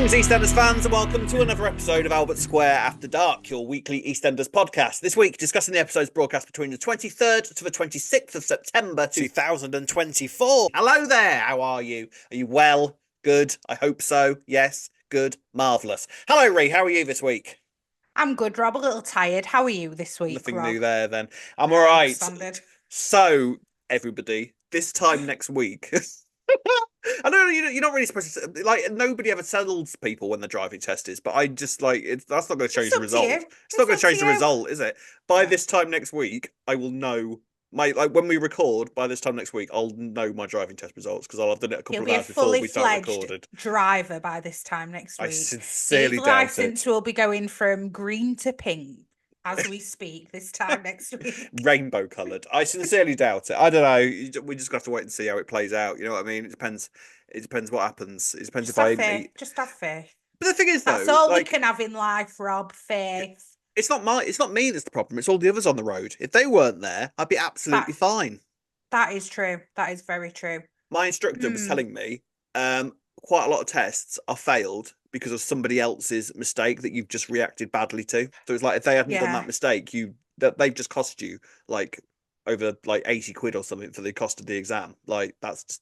Greetings, EastEnders fans, and welcome to another episode of Albert Square After Dark, your weekly EastEnders podcast. This week, discussing the episodes broadcast between the 23rd to the 26th of September 2024. Hello there, how are you? Are you well? Good? I hope so. Yes? Good? Marvellous. Hello, Ree, how are you this week? I'm good, Rob. A little tired. How are you this week, Nothing Rob? new there, then. I'm all right. Standard. So, everybody, this time next week... I know you're not really supposed to, like, nobody ever tells people when the driving test is, but I just like that's not going to change the result. It's not going to change the result, is it? By this time next week, I will know when we record. By this time next week, I'll know my driving test results because I'll have done it a couple of hours before we start recording. Driver by this time next week. I sincerely doubt it. His license will be going from green to pink as we speak this time next week. Rainbow coloured. I sincerely doubt it. I don't know. We just got to wait and see how it plays out. You know what I mean? It depends. It depends what happens. It depends just if just have faith. But the thing is, that's all we can have in life, Rob. Faith. It's not me that's the problem. It's all the others on the road. If they weren't there, I'd be absolutely fine. That is true. That is very true. My instructor was telling me quite a lot of tests are failed because of somebody else's mistake that you've just reacted badly to. So it's like if they hadn't done that mistake, they've just cost you like over like 80 quid or something for the cost of the exam. Like that's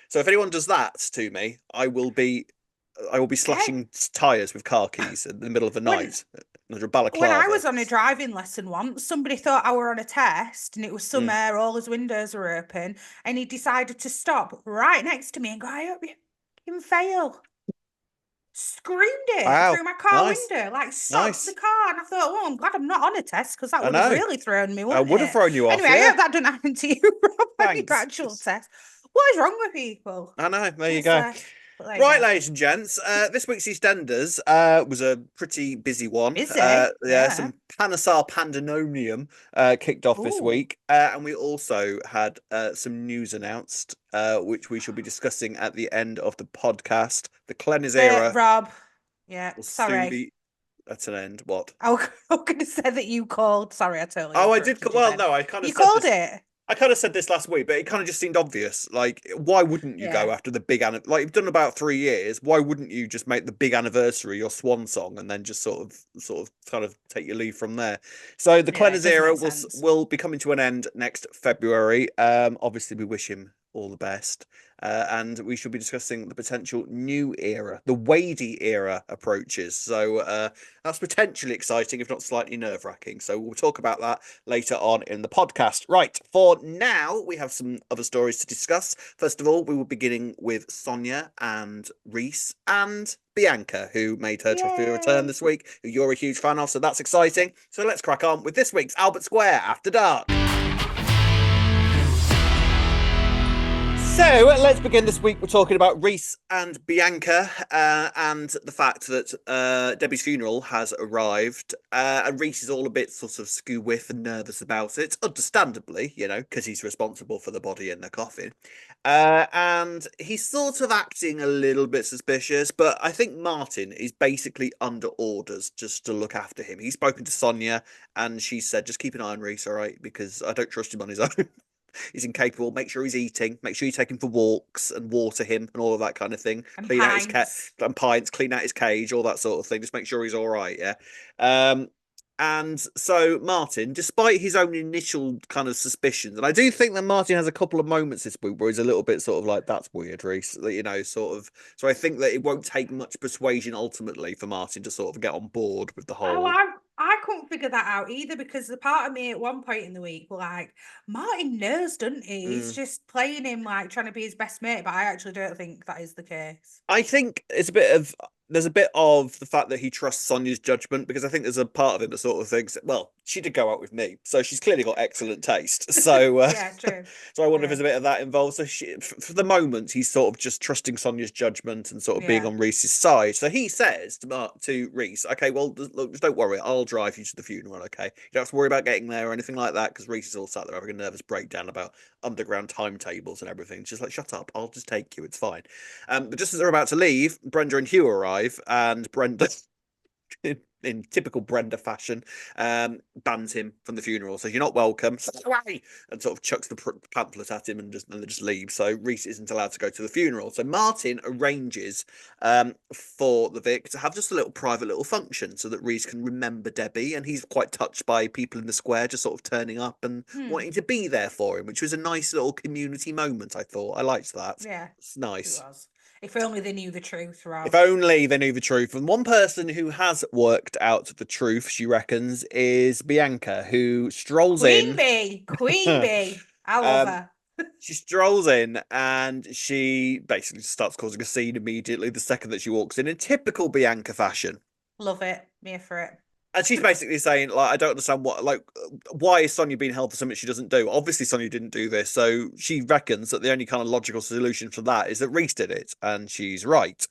so if anyone does that to me, I will be slashing tires with car keys in the middle of the night. Under a balaclava. When I was on a driving lesson once, somebody thought I were on a test and it was summer, all his windows were open, and he decided to stop right next to me and go, I hope you can fail. Screamed it through my car window, like stopped the car. And I thought, oh, I'm glad I'm not on a test because that would have really thrown me. I would have thrown you off. Anyway, I hope that didn't happen to you, Rob, on your actual test. What is wrong with people? I know. There you go. Right, ladies and gents, this week's EastEnders was a pretty busy one. Busy? Some Panesar pandemonium kicked off this week. And we also had some news announced, which we shall be discussing at the end of the podcast. The Panesar era. Rob, sorry. That's an end. What? I was going to say that you called. Sorry, I totally. Oh, I did. Well, no, I kind of. You called it. I kind of said this last week, but it kind of just seemed obvious. Like, why wouldn't you go after the big like you've done about 3 years? Why wouldn't you just make the big anniversary your swan song and then just sort of kind of take your leave from there? So the Panesar era will be coming to an end next February. Obviously, we wish him all the best. And we shall be discussing the potential new era, the Wadey era approaches. So that's potentially exciting, if not slightly nerve-wracking. So we'll talk about that later on in the podcast. Right, for now, we have some other stories to discuss. First of all, we will be beginning with Sonia and Reiss and Bianca, who made her trophy return this week, who you're a huge fan of, so that's exciting. So let's crack on with this week's Albert Square After Dark. So let's begin this week. We're talking about Reiss and Bianca and the fact that Debbie's funeral has arrived. And Reiss is all a bit sort of skew-whiff and nervous about it, understandably, you know, because he's responsible for the body in the coffin. And he's sort of acting a little bit suspicious, but I think Martin is basically under orders just to look after him. He's spoken to Sonia and she said, just keep an eye on Reiss, all right, because I don't trust him on his own. He's incapable. Make sure he's eating. Make sure you take him for walks and water him and all of that kind of thing. And clean pints. Out his and pints. Clean out his cage. All that sort of thing. Just make sure he's all right. Yeah. And so Martin, despite his own initial kind of suspicions, and I do think that Martin has a couple of moments this week where he's a little bit sort of like, that's weird, Reiss, you know, sort of. So I think that it won't take much persuasion ultimately for Martin to sort of get on board with the whole. I couldn't figure that out either because the part of me at one point in the week were like, Martin knows, doesn't he? He's just playing him like trying to be his best mate, but I actually don't think that is the case. I think there's a bit of the fact that he trusts Sonia's judgment, because I think there's a part of him that sort of thinks, well, she did go out with me, so she's clearly got excellent taste. So yeah, true. So I wonder if there's a bit of that involved. So for the moment, he's sort of just trusting Sonia's judgment and sort of being on Reiss's side. So he says to Reiss, okay, well, look, just don't worry, I'll drive you to the funeral, okay? You don't have to worry about getting there or anything like that, because Reiss is all sat there having a nervous breakdown about underground timetables and everything. She's like, shut up, I'll just take you, it's fine. But just as they're about to leave, Brenda and Hugh arrive, and Brenda in typical Brenda fashion, bans him from the funeral. So you're not welcome. Away! And sort of chucks the pamphlet at him and just leaves. So Reiss isn't allowed to go to the funeral. So Martin arranges for the Vic to have just a little private little function so that Reiss can remember Debbie, and he's quite touched by people in the square just sort of turning up and wanting to be there for him, which was a nice little community moment. I thought I liked that. Yeah, it's nice. It was. If only they knew the truth, Rob. If only they knew the truth. And one person who has worked out the truth, she reckons, is Bianca, who strolls in. Queen Bee. I love her. She strolls in and she basically starts causing a scene immediately the second that she walks in typical Bianca fashion. Love it. Me for it. And she's basically saying, like, I don't understand why is Sonia being held for something she doesn't do? Obviously, Sonia didn't do this. So she reckons that the only kind of logical solution for that is that Reiss did it. And she's right.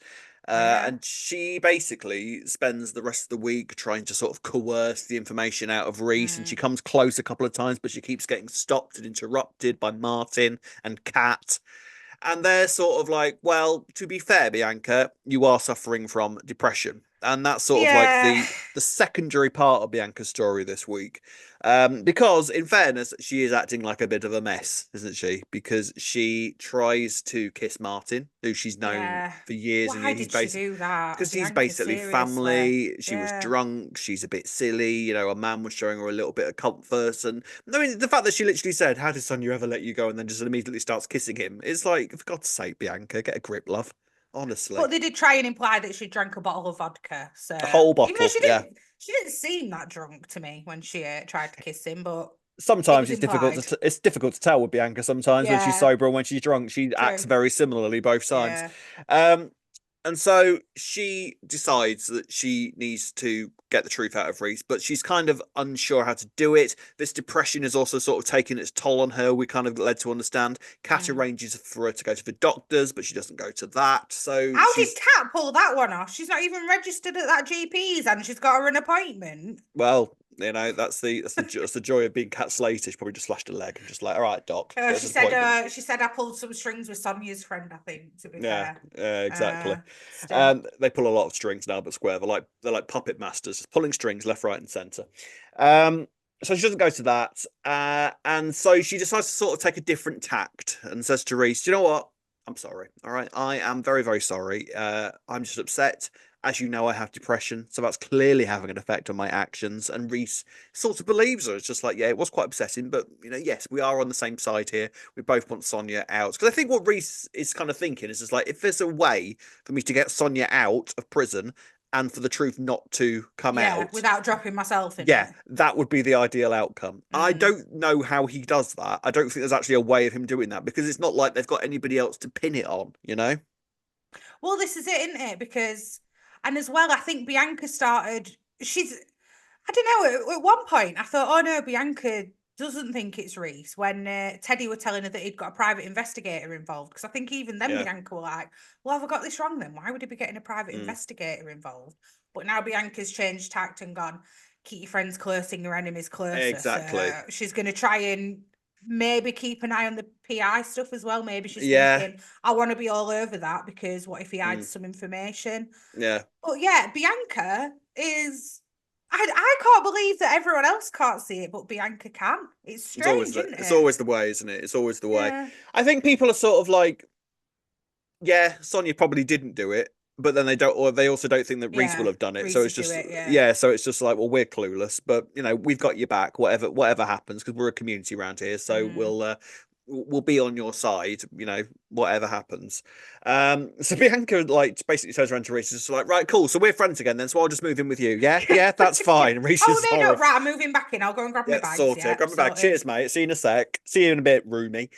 And she basically spends the rest of the week trying to sort of coerce the information out of Reiss. And she comes close a couple of times, but she keeps getting stopped and interrupted by Martin and Kat. And they're sort of like, well, to be fair, Bianca, you are suffering from depression. And that's sort of like the secondary part of Bianca's story this week. Because, in fairness, she is acting like a bit of a mess, isn't she? Because she tries to kiss Martin, who she's known for years and years. Why did she do that? Because he's basically family. She was drunk. She's a bit silly. You know, a man was showing her a little bit of comfort. And I mean, the fact that she literally said, "How did Sonia ever let you go?" and then just immediately starts kissing him. It's like, for God's sake, Bianca, get a grip, love. Honestly. But they did try and imply that she drank a bottle of vodka. So a whole bottle, she didn't seem that drunk to me when she tried to kiss him, but sometimes it's difficult to tell with Bianca sometimes when she's sober and when she's drunk. She acts very similarly both times. And so she decides that she needs to get the truth out of Reiss, but she's kind of unsure how to do it. This depression is also sort of taking its toll on her. We kind of led to understand. Kat arranges for her to go to the doctors, but she doesn't go to that. So how did Kat pull that one off? She's not even registered at that GP's and she's got her an appointment. Well, you know, that's the joy of being Kat Slater. She probably just slashed a leg and just like, all right, doc. She said I pulled some strings with Sonia's friend, I think, to be fair. Yeah, exactly. They pull a lot of strings now, but Square, they're like puppet masters, just pulling strings left, right, and centre. So she doesn't go to that. And so she decides to sort of take a different tact and says to Reiss, do you know what? I'm sorry. All right. I am very, very sorry. I'm just upset. As you know, I have depression, so that's clearly having an effect on my actions. And Reiss sort of believes her. It's just like, yeah, it was quite upsetting, but, you know, yes, we are on the same side here. We both want Sonia out. Because I think what Reiss is kind of thinking is just like, if there's a way for me to get Sonia out of prison and for the truth not to come out without dropping myself in that would be the ideal outcome. I don't know how he does that. I don't think there's actually a way of him doing that, because it's not like they've got anybody else to pin it on, you know? Well, this is it, isn't it? Because... And as well, I think Bianca started, I don't know, at one point I thought, oh no, Bianca doesn't think it's Reiss, when Teddy were telling her that he'd got a private investigator involved. Because I think even then Bianca were like, well, have I got this wrong then? Why would he be getting a private investigator involved? But now Bianca's changed tact and gone, keep your friends close and your enemies closer. Exactly. So she's going to try and maybe keep an eye on the PI stuff as well. Maybe she's thinking, I want to be all over that, because what if he hides some information? Yeah. But yeah, Bianca is... I can't believe that everyone else can't see it, but Bianca can. It's strange, isn't it? It's always the way, isn't it? It's always the way. I think people are sort of like, yeah, Sonia probably didn't do it, but then they also don't think that Reiss will have done it. Reiss so it's just so it's just like, well, we're clueless, but you know, we've got your back, whatever happens, because we're a community around here, so we'll be on your side, you know, whatever happens. So Bianca like basically turns around to Reiss, just like, right, cool, so we're friends again then, so I'll just move in with you. Yeah, that's fine. Reiss is no, right, I'm moving back in. I'll go and grab my bags. Grab my bag. Cheers, mate. See you in a sec. See you in a bit, Rooney.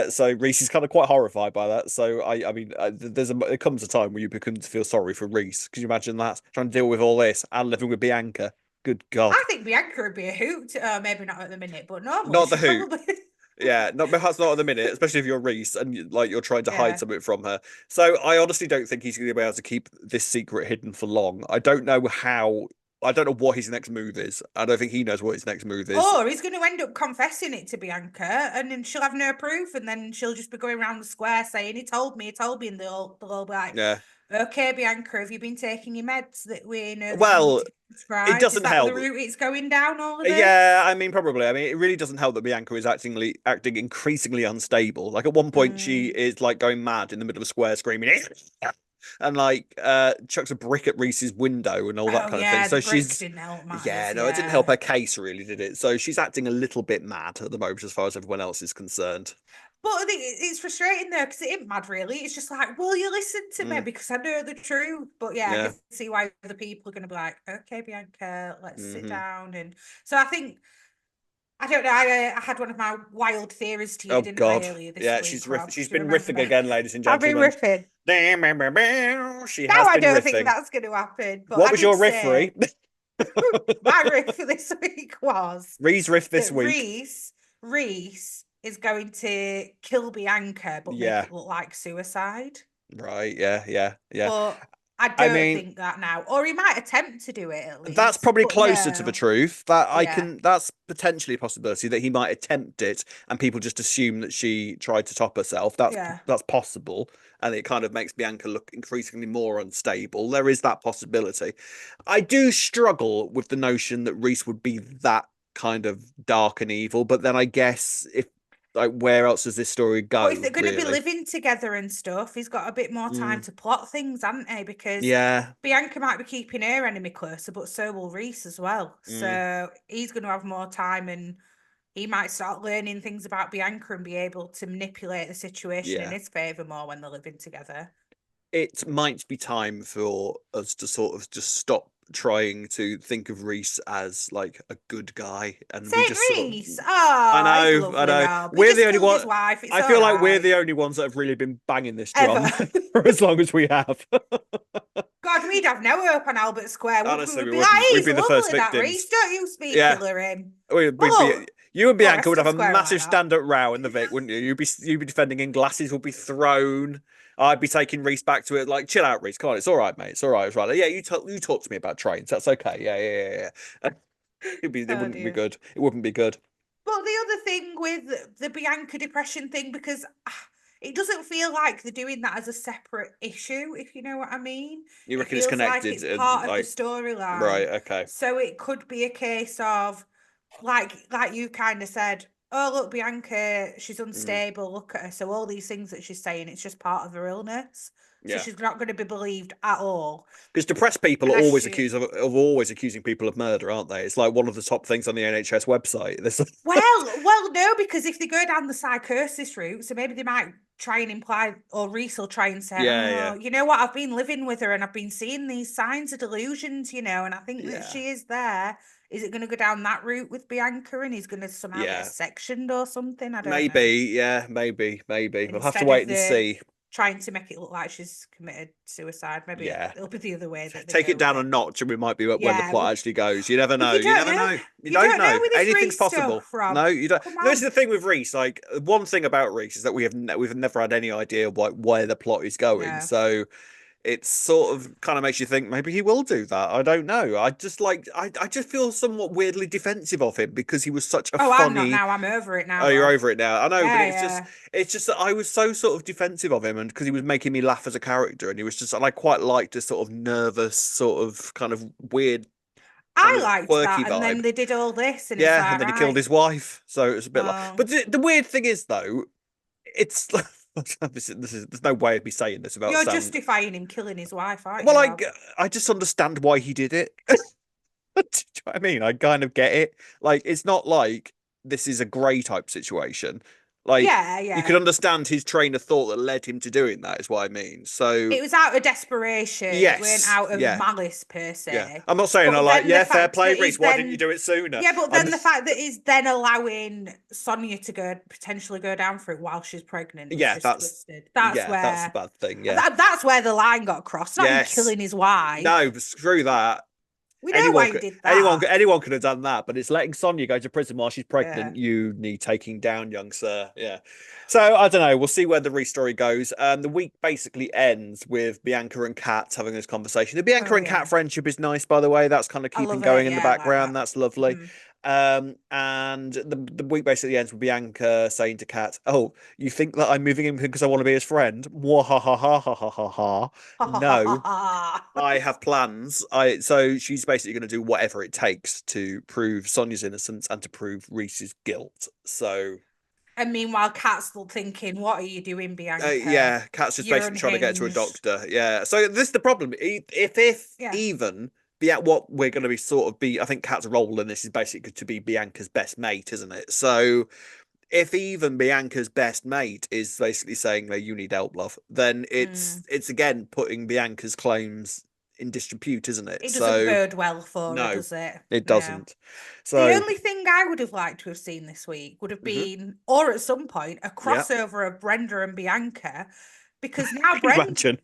So Reiss is kind of quite horrified by that. So I mean, there comes a time where you begin to feel sorry for Reiss. Can you imagine that? Trying to deal with all this and living with Bianca. Good God. I think Bianca would be a hoot. Maybe not at the minute, but normally. Not the hoot. Yeah, perhaps not at the minute, especially if you're Reiss and you're trying to hide something from her. So I honestly don't think he's going to be able to keep this secret hidden for long. I don't know what his next move is. I don't think he knows what his next move is. Or he's going to end up confessing it to Bianca, and then she'll have no proof, and then she'll just be going around the square saying, he told me, and they'll all be like, Okay, Bianca, have you been taking your meds that we know that you need Well, to be it prescribed? Is doesn't that the help. route it's going down, all of Yeah, this? I mean, probably. I mean, it really doesn't help that Bianca is acting increasingly unstable. Like at one point, she Mm. is like going mad in the middle of a square, screaming, and like chucks a brick at Reese's window and all that Oh kind of thing. yeah, the So brick she's, didn't help yeah, matters. no, it didn't help Yeah. her case really, did it? So she's acting a little bit mad at the moment, as far as everyone else is concerned. But I think it's frustrating though, because it ain't mad really. It's just like, will you listen to me? Mm, Because I know the truth. But yeah, I yeah. can see why other people are going to be like, okay, Bianca, let's sit Hmm. down. And so I think, I don't know, I had one of my wild theories to you, Oh didn't I, God. earlier this Yeah, week, Rob? she's Do you been riffing remember? again, ladies and I've been gentlemen. riffing. She Now has I been don't think riffing. that's going to happen. But What I was did your riff, say Ree? my riff for this week was Ree's riff this that week. Reiss is going to kill Bianca, but make Yeah. it look like suicide. Right. Yeah. Yeah. Yeah. But I I don't mean, think that now. Or he might attempt to do it at that's least. probably But closer to the no. truth. Yeah. That's potentially a possibility that he might attempt it and people just assume that she tried to top herself. Yeah. That's possible. And it kind of makes Bianca look increasingly more unstable. There is that possibility. I do struggle with the notion that Reiss would be that kind of dark and evil, but then I guess if like where else does this story But if go, they're going to be really? living together and stuff, he's got a bit more time Mm, to plot things, hasn't he? Because yeah. Bianca might be keeping her enemy closer, but so will Reiss as well. Mm, So he's going to have more time and he might start learning things about Bianca and be able to manipulate the situation in yeah. his favour more when they're living together. It might be time for us to sort of just stop trying to think of Reiss as like a good guy, and we Saint just sort of. Reiss. Oh, he's I lovely, know. Rob. He We're the just only killed one. his wife. It's I all feel like we're right. the only ones that have really been banging this drum Ever. for as long as we have. God, we'd have no hope on Albert Square, would we? Honestly, We'd we be like, wouldn't. We'd he's be the first lovely, that Reiss. victims. Don't you speak Yeah, ill of him. we'd, But we'd be. look, You and go on, Bianca rest would have of a Square like massive that. stand-up row in the Vic, wouldn't you? You'd be defending him. Glasses would be thrown. I'd be taking Reiss back to it. Like, chill out, Reiss. Come on, it's all right, mate. It's all right. It's right. Like, yeah, you talk to me about trains. That's okay. Yeah. It Oh wouldn't be dear. good. It wouldn't be good. But the other thing with the Bianca depression thing, because it doesn't feel like they're doing that as a separate issue, if you know what I mean. You It reckon it's feels like connected? it's part of the Like, storyline. right? Okay. So it could be a case of like you kind of said, oh look, Bianca, she's Mm, unstable, look at her. So all these things that she's saying, it's just part of her illness. So yeah. she's not going to be believed at all. Because depressed people are And I always should accused of always accusing people of murder, aren't they? It's like one of the top things on the NHS website. This. well, no, because if they go down the psychosis route, so maybe they might try and imply, or Reiss will try and say, Yeah. oh, you know what, I've been living with her and I've been seeing these signs of delusions, and I think that Yeah. she is there. Is it going to go down that route with Bianca and he's going to somehow get Yeah. sectioned or something? I don't know. Maybe. Yeah. Maybe. We'll have to Instead wait of and the see. trying to make it look like she's committed suicide, maybe Yeah. it'll be the other way that they Take go it with down a it. notch, and we might be where the Yeah, plot actually goes. You never but know. you You don't never know. know. You You don't don't know know. with this Anything's Reiss possible. stuff, Rob. No, you don't. Come This is on. the thing with Reiss. Like one thing about Reiss is that we've never had any idea where the plot is going. No. So it's sort of kind of makes you think maybe he will do that. I don't know. I just feel somewhat weirdly defensive of him because he was such a Oh, I'm not funny. now. I'm over it Oh, now, you're Rob. over it now. I know, but Yeah, yeah. it's just that I was so sort of defensive of him, and because he was making me laugh as a character, and he was just, and I quite liked this sort of nervous, sort of kind of weird, kind I of liked quirky that. And vibe. then they did all this, and it's Yeah, and like, then he killed right. his wife, so it was a bit like. Well, But the weird thing is, though, it's there's no way of me saying this without you're sound. justifying him killing his wife, aren't you, Well, Rob? I just understand why he did it. Do you know what I mean? I kind of get it. Like, it's not like this is a grey type situation. Like, Yeah, you can yeah. understand his train of thought that led him to doing that, is what I mean. So, It was out of desperation. It weren't yes, out of yeah, malice per yeah. se. I'm not saying I But like, then the yeah, fair fact play, that Reese. he's Why didn't you then, do it sooner? yeah, but I'm then the fact that he's then allowing Sonia to go potentially go down for it while she's pregnant was yeah, just twisted. that's a bad thing. Yeah, That's where the line got crossed. Not him yes. killing his wife. No, screw that. We know why he did that. Anyone could have done that, but it's letting Sonya go to prison while she's Yeah. pregnant. You need taking down, young sir. Yeah. So I don't know. We'll see where the re-story goes. The week basically ends with Bianca and Kat having this conversation. The Bianca Oh and Kat yeah. friendship is nice, by the way. That's kind of I keeping love it. going in the Yeah, I like background. that. That's lovely. Mhm. And the week basically ends with Bianca saying to Kat, "Oh, you think that I'm moving in because I want to be his friend? Mwah, ha ha ha ha ha ha ha. No, I have plans. So she's basically going to do whatever it takes to prove Sonia's innocence and to prove Reiss's guilt. So, And meanwhile, Kat's still thinking, "What are you doing, Bianca? yeah, Kat's just You're basically trying to get to a unhinged." doctor. Yeah. So this is the problem. If Yeah. even what we're going to be sort of be, I think Kat's role in this is basically to be Bianca's best mate, isn't it? So if even Bianca's best mate is basically saying that you need help, love, then it's again putting Bianca's claims in disrepute, isn't it? It doesn't So bode well for her, no, does it? it No. doesn't. So The only thing I would have liked to have seen this week would have been, or at some point, a crossover of Brenda and Bianca, because now imagine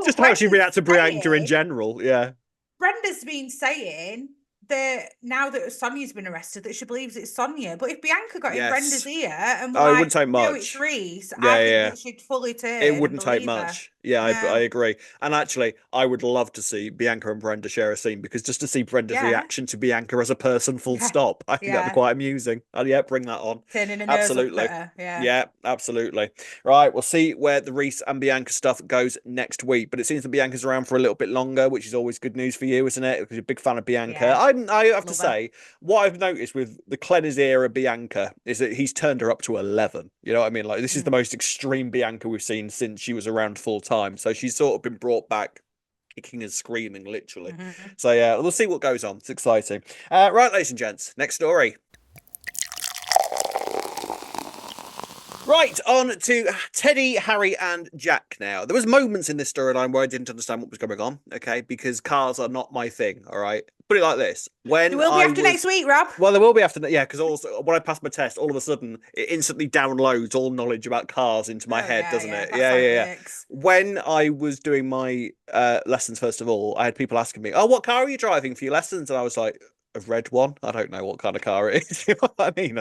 just how she reacts to Bianca in general. Yeah. Brenda's been saying that now that Sonia's been arrested, that she believes it's Sonia. But if Bianca got in Brenda's ear and was it wouldn't take much. No, it's Reiss, I think that she'd fully turn. It wouldn't take her. much. Yeah, I agree. And actually, I would love to see Bianca and Brenda share a scene, because just to see Brenda's reaction to Bianca as a person, full stop, I think that'd be quite amusing. And bring that on. Turning a absolutely. Nose up at her. Yeah, absolutely. Right, we'll see where the Reiss and Bianca stuff goes next week. But it seems that Bianca's around for a little bit longer, which is always good news for you, isn't it? Because you're a big fan of Bianca. Yeah. I have to say, what I've noticed with the Cleaners era Bianca is that he's turned her up to 11. You know what I mean? Like, this is the most extreme Bianca we've seen since she was around full time. So she's sort of been brought back kicking and screaming, literally. So yeah, we'll see what goes on. It's exciting. Right, ladies and gents, next story. Right, on to Teddy, Harry, and Jack now. There was moments in this storyline where I didn't understand what was going on, okay? Because cars are not my thing, all right? Put it like this. When there will be after next week, Rob. Well, there will be after, yeah, because also when I pass my test, all of a sudden, it instantly downloads all knowledge about cars into my head, doesn't it? Yeah. When I was doing my lessons, first of all, I had people asking me, "Oh, what car are you driving for your lessons?" And I was like, a red one. I don't know what kind of car it is. You know what I mean?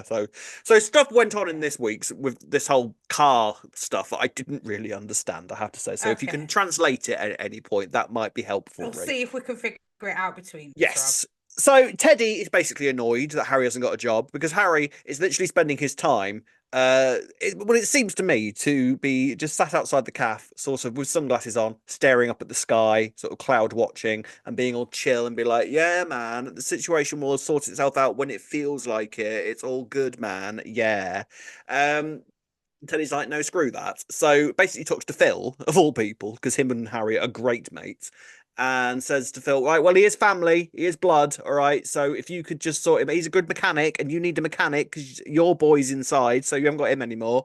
So stuff went on in this week's with this whole car stuff I didn't really understand, I have to say. So if you can translate it at any point, that might be helpful. We'll see if we can figure it out between us. Yes. So Teddy is basically annoyed that Harry hasn't got a job, because Harry is literally spending his time it seems to me to be just sat outside the cafe, sort of with sunglasses on, staring up at the sky, sort of cloud watching, and being all chill and be like, "Yeah, man, the situation will sort itself out when it feels like it. It's all good, man. Yeah." Teddy's like, "No, screw that." So basically talks to Phil, of all people, because him and Harry are great mates, and says to Phil, "Right, well, he is family, he is blood, all right, so if you could just sort him, he's a good mechanic, and you need a mechanic because your boy's inside, so you haven't got him anymore.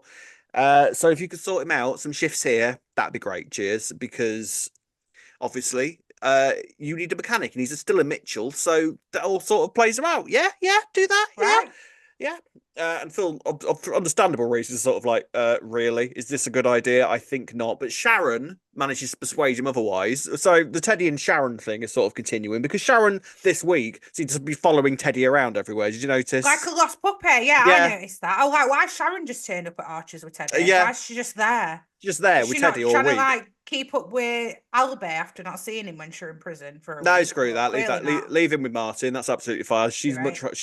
So if you could sort him out, some shifts here, that'd be great, cheers, because obviously you need a mechanic, and he's still a Mitchell, so that all sort of plays him out. Yeah, do that, right. Yeah. And Phil, for understandable reasons, sort of like, really? Is this a good idea? I think not. But Sharon manages to persuade him otherwise. So the Teddy and Sharon thing is sort of continuing, because Sharon this week seems to be following Teddy around everywhere. Did you notice? Like a lost puppy. Yeah, I noticed that. Oh, like, why Sharon just turned up at Archer's with Teddy? Yeah. Why is she just there? Just there with Teddy all week. Trying to like keep up with Albie after not seeing him when she was in prison for a week. No, screw that. Leave him with Martin. That's absolutely fine. She's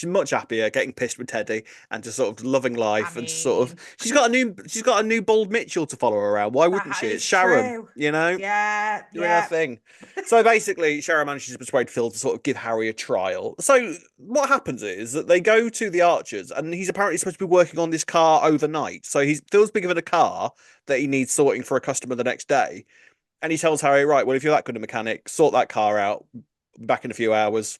much happier getting pissed with Teddy and just sort of loving life, and sort of she's got a new bald Mitchell to follow her around. Why wouldn't she? It's Sharon, true. You know. Yeah, doing her thing. So basically, Sharon manages to persuade Phil to sort of give Harry a trial. So what happens is that they go to the Archers, and he's apparently supposed to be working on this car overnight. So Phil's been given a car that he needs sorting for a customer the next day. And he tells Harry, "Right, well, if you're that good a mechanic, sort that car out. Back in a few hours.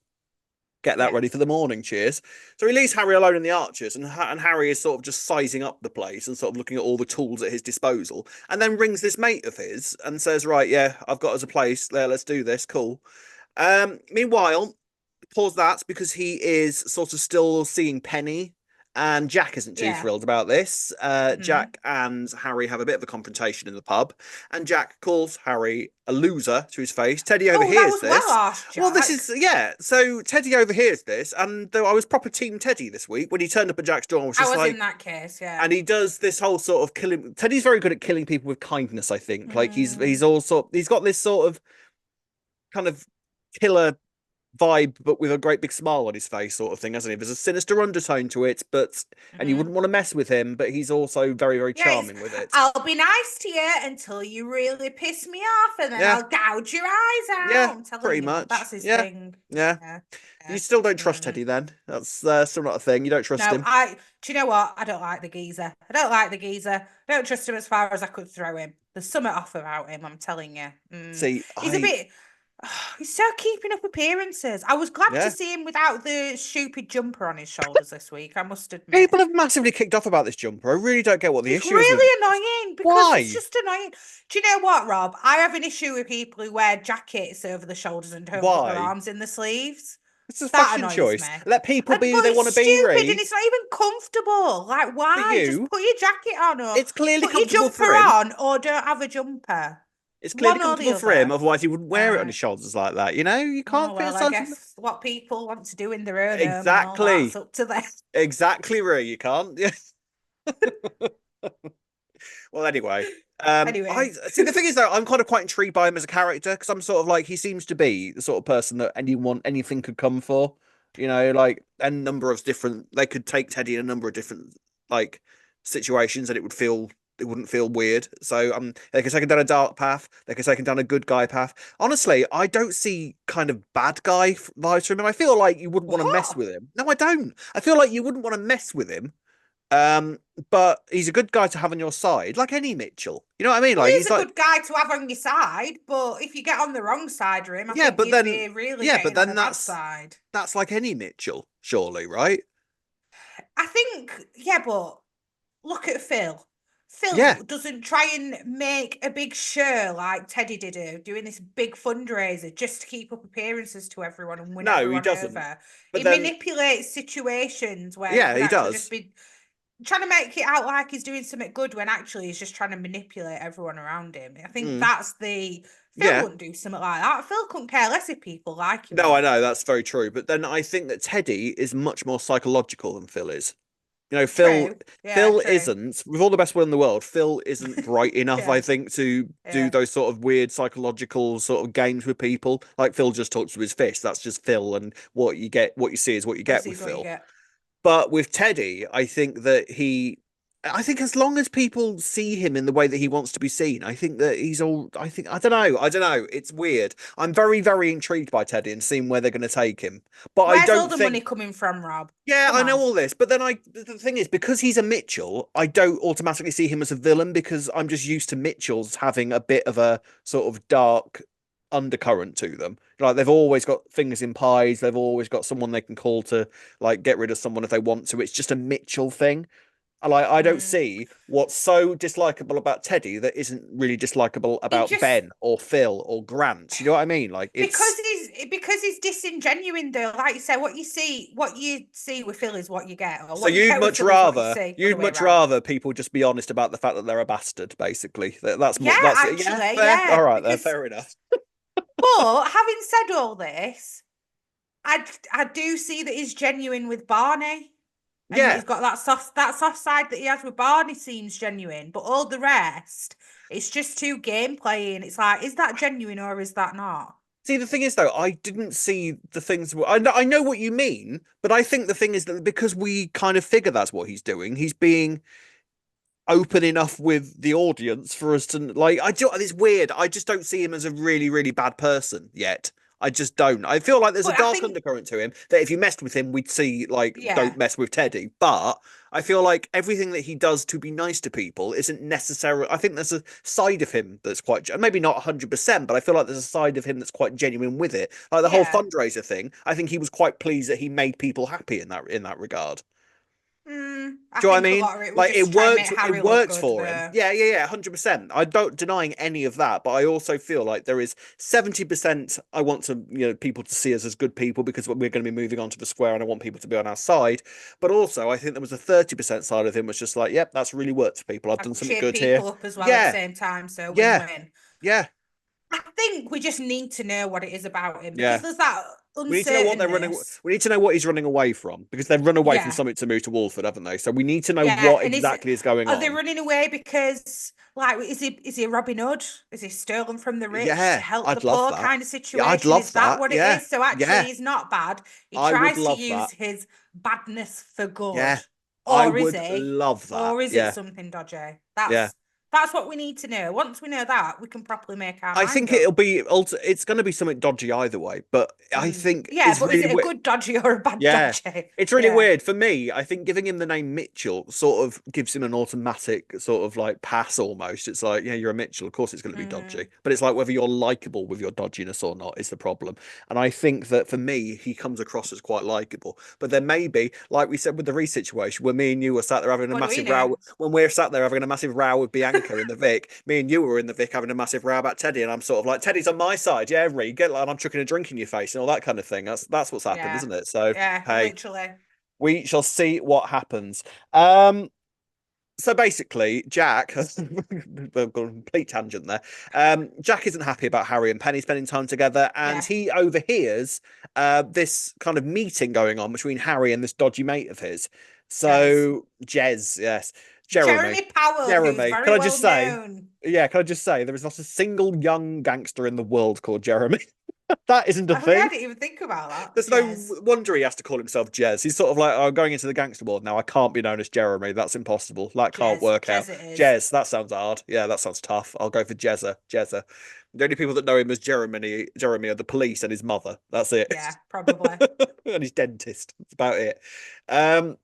Get that ready for the morning. Cheers." So he leaves Harry alone in the Archers, and Harry is sort of just sizing up the place and sort of looking at all the tools at his disposal, and then rings this mate of his and says, "Right, yeah, I've got us a place there. Let's do this. Cool." Meanwhile, pause that, because he is sort of still seeing Penny. And Jack isn't too thrilled about this. Jack and Harry have a bit of a confrontation in the pub, and Jack calls Harry a loser to his face. Teddy overhears this. Well, this is So Teddy overhears this, and I was proper team Teddy this week when he turned up at Jack's door. I was in that case, yeah. And he does this whole sort of killing. Teddy's very good at killing people with kindness, I think. Like he's got this sort of kind of killer vibe, but with a great big smile on his face, sort of thing, hasn't he? There's a sinister undertone to it, but and you Hmm. wouldn't want to mess with him, but he's also very, very Yeah, it's, charming with it. I'll be nice to you until you really piss me off, and then Yeah, I'll gouge your eyes yeah, out. I'm pretty telling you, much. that's his Yeah, thing. yeah. Yeah, You yeah. still don't trust Mm. Teddy then? That's still not a thing. You don't trust No, him. do you know what? I don't like the geezer. I don't like the geezer. I don't trust him as far as I could throw him. There's something off about him, I'm telling you. Mm. See, He's a bit, he's so keeping up appearances. I was glad to yeah. see him without the stupid jumper on his shoulders this week, I must admit. People have massively kicked off about this jumper. I really don't get what the It's issue is with it. really annoying because it's Why? just annoying. Do you know what, Rob? I have an issue with people who wear jackets over the shoulders and don't put their Why? arms in the sleeves. It's a That fashion annoys me. choice. Let people be who But they want it's to be, stupid and it's Reiss. not even comfortable. Like, For why? Just you, put your jacket on or it's clearly put your comfortable jumper for him. on or don't have a jumper. It's clearly One or the comfortable for him. other. Otherwise, he wouldn't wear it on Uh, his shoulders like that. You know, you oh, can't well, I criticize him. guess what people want to do in their own home and all that's Exactly. up to them. Exactly, Ray. You can't. Yeah. Well, anyway, I Anyway. see. The thing is, though, I'm kind of quite intrigued by him as a character because I'm sort of like he seems to be the sort of person that anything could come for. You know, like a number of different. They could take Teddy in a number of different like situations, and it wouldn't feel weird. So they could take him down a dark path. They could take him down a good guy path. Honestly, I don't see kind of bad guy vibes from him. I feel like you wouldn't want to mess What? with him. No, I don't. I feel like you wouldn't want to mess with him. Um, but he's a good guy to have on your side, like any Mitchell. You know what I mean? Well, Like he's he's a like, good guy to have on your side, but if you get on the wrong side of him, I yeah, think but you'd then, be really yeah, but getting on then a bad side. that's like any Mitchell, surely, right? I think, yeah, but look at Phil. Yeah, Phil doesn't try and make a big show like Teddy did, doing this big fundraiser just to keep up appearances to everyone and win no, he everyone doesn't. over. But He then, manipulates situations where he yeah, could he actually just does. be trying to make it out like he's doing something good when actually he's just trying to manipulate everyone around him. I think Mm, that's the Phil yeah, wouldn't do something like that. Phil couldn't care less if people like him or no, I not. know that's very true. But then I think that Teddy is much more psychological than Phil is. You know, True. Yeah, Phil true. isn't, with all the best will in the world, Phil isn't bright enough, I Yeah, think, to do yeah. those sort of weird psychological sort of games with people. Like Phil just talks to his fist. That's just Phil, and what you see is what you What you get see with is what you Phil. get. But with Teddy, I think as long as people see him in the way that he wants to be seen, I think that I don't know. It's weird. I'm very, very intrigued by Teddy and seeing where they're going to take him. But I Where's all don't the money think coming from, Rob? yeah, Come I know on. all this, but then the thing is, because he's a Mitchell, I don't automatically see him as a villain because I'm just used to Mitchells having a bit of a sort of dark undercurrent to them. Like they've always got fingers in pies, they've always got someone they can call to like get rid of someone if they want to. It's just a Mitchell thing. I don't Mm. see what's so dislikable about Teddy that isn't really dislikable He about just Ben or Phil or Grant. You know what I mean? Like it's because he's disingenuine though. Like you said, what you see with Phil is what you get, or so what you get with Phil is what you see. Other you'd way much around. rather people just be honest about the fact that they're a bastard, basically. Yeah, Yeah, actually, fair. yeah. All right, there, Because fair enough. but having said all this, I do see that he's genuine with Barney. And that Yeah. he's got that soft side that he has with Barney seems genuine, but all the rest, it's just too gameplay, and it's like, is that genuine or is that not? See, the thing is though, I didn't see the things. I know what you mean, but I think the thing is that because we kind of figure that's what he's doing, he's being open enough with the audience for us to like I do it's weird. I just don't see him as a really, really bad person yet. I just don't. I feel like there's a But I dark think, undercurrent to him that if you messed with him, we'd see like don't yeah, mess with Teddy. But I feel like everything that he does to be nice to people isn't necessarily. I think there's a side of him that's quite maybe not 100%, but I feel like there's a side of him that's quite genuine with it. Like the whole yeah. fundraiser thing. I think he was quite pleased that he made people happy in that regard. I Do you know what I think a mean? lot of it was Like just trying to make it Harry look works good for him. there. Yeah, 100%. I don't denying any of that, but I also feel like there is 70% I want to, people to see us as good people because we're going to be moving on to the square and I want people to be on our side. But also I think there was a 30% side of him was just like, yep, that's really worked for people. I've I've done something cheered good here. people up as well at the Yeah, same time, so yeah, win-win. yeah, I think we just need to know what it is about him because yeah. there's that We need to know what they're running. uncertainness. We need to know what he's running away from, because they've run away from Yeah. something to move to Walford, haven't they? So we need to know Yeah, what and exactly is going are on. they running away because, like, is he a Robin Hood? Is he stolen from the rich to Yeah, help the I'd love poor that. kind of Yeah, I'd situation? Is love that that. what it Yeah, is? So actually, yeah, he's not bad. He I would tries to love use that. his badness for good, Yeah, I or is would he? love that. Or is it Yeah, something dodgy? yeah. That's what we need to know. Once we know that, we can properly make our I mind think up. it'll be it's going to be something dodgy either way, but I think Yeah, it's but is really it a weird. good dodgy or a bad Yeah, dodgy? it's really Yeah. weird for me. I think giving him the name Mitchell sort of gives him an automatic sort of like pass almost. It's like, yeah, you're a Mitchell. Of course, it's going to be dodgy, Mm. but it's like whether you're likable with your dodginess or not is the problem. And I think that for me, he comes across as quite likable. But then maybe, like we said with the Reiss situation, when me and you were sat there having a What do we massive know? row, when we're sat there having a massive row with Bianca in the Vic, me and you were in the Vic having a massive row about Teddy, and I'm sort of like, Teddy's on my side, yeah, Ree, get like, and I'm chucking a drink in your face and all that kind of thing. That's what's happened, Yeah. isn't it? So Yeah, hey, literally. we shall see what happens. So basically, Jack, we've got a complete tangent there. Jack isn't happy about Harry and Penny spending time together, and Yeah. he overhears this kind of meeting going on between Harry and this dodgy mate of his. Jez. So, Jez, yes, Jeremy. Jeremy Powell, who's Jeremy. very Can I well just say, known. yeah, can I just say, there is not a single young gangster in the world called Jeremy. That isn't a I mean, I thing. didn't even think about that. There's no Jez. wonder he has to call himself Jez. He's sort of like, oh, going into the gangster world now. I can't be known as Jeremy. That's impossible. That can't Jez. work out. Jez it is. Jez, that sounds hard. Yeah, that sounds tough. I'll go for Jezza. Jezza. The only people that know him as Jeremy are the police and his mother. That's it. Yeah, probably. And his dentist. That's about it. Um,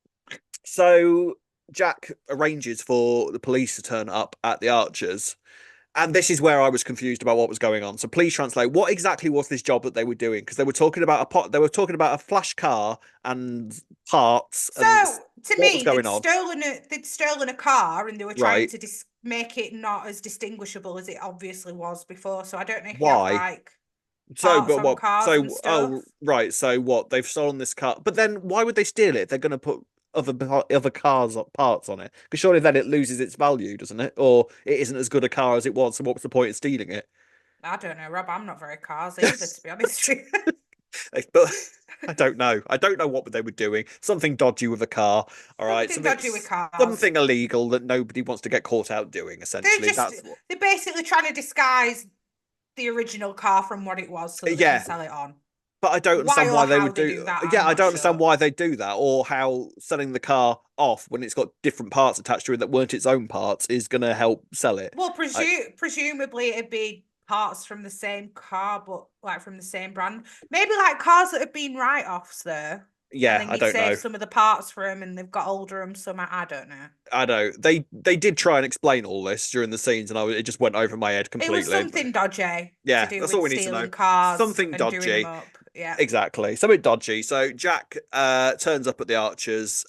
so Jack arranges for the police to turn up at the Archers. And this is where I was confused about what was going on. So please translate. What exactly was this job that they were doing? Because they were talking about they were talking about a flash car and parts and So to what was me, going on. they'd stolen a car and they were trying Right. to make it not as distinguishable as it obviously was before. So I don't know if you have Why? like So, parts but on what? cars and So, oh, stuff. right. So what? They've stolen this car. But then why would they steal it if they're going to put other cars parts on it? Because surely then it loses its value, doesn't it? Or it isn't as good a car as it was. So what was the point of stealing it? I don't know, Rob. I'm not very cars either, to be honest with you. But I don't know. I don't know what they were doing. Something dodgy with a car. All right. Something dodgy with cars. Something illegal that nobody wants to get caught out doing, They're essentially. just That's what. they're basically trying to disguise the original car from what it was so that they can Yeah. sell it on. But I don't Why understand or why they how would they do do. that, Yeah, I'm I not don't understand sure. why they do that, or how selling the car off when it's got different parts attached to it that weren't its own parts is going to help sell it. Well, I, presumably it'd be parts from the same car, but like from the same brand. Maybe like cars that have been write-offs there. And yeah, then I you'd don't know. save some of the parts for them and they've got older and some, I don't know. I know they did try and explain all this during the scenes, and it just went over my head It was completely. something dodgy to Yeah, do that's all with we need to know. stealing cars Something and doing them dodgy. up. Yeah. Exactly. Something dodgy. So Jack turns up at the Archers,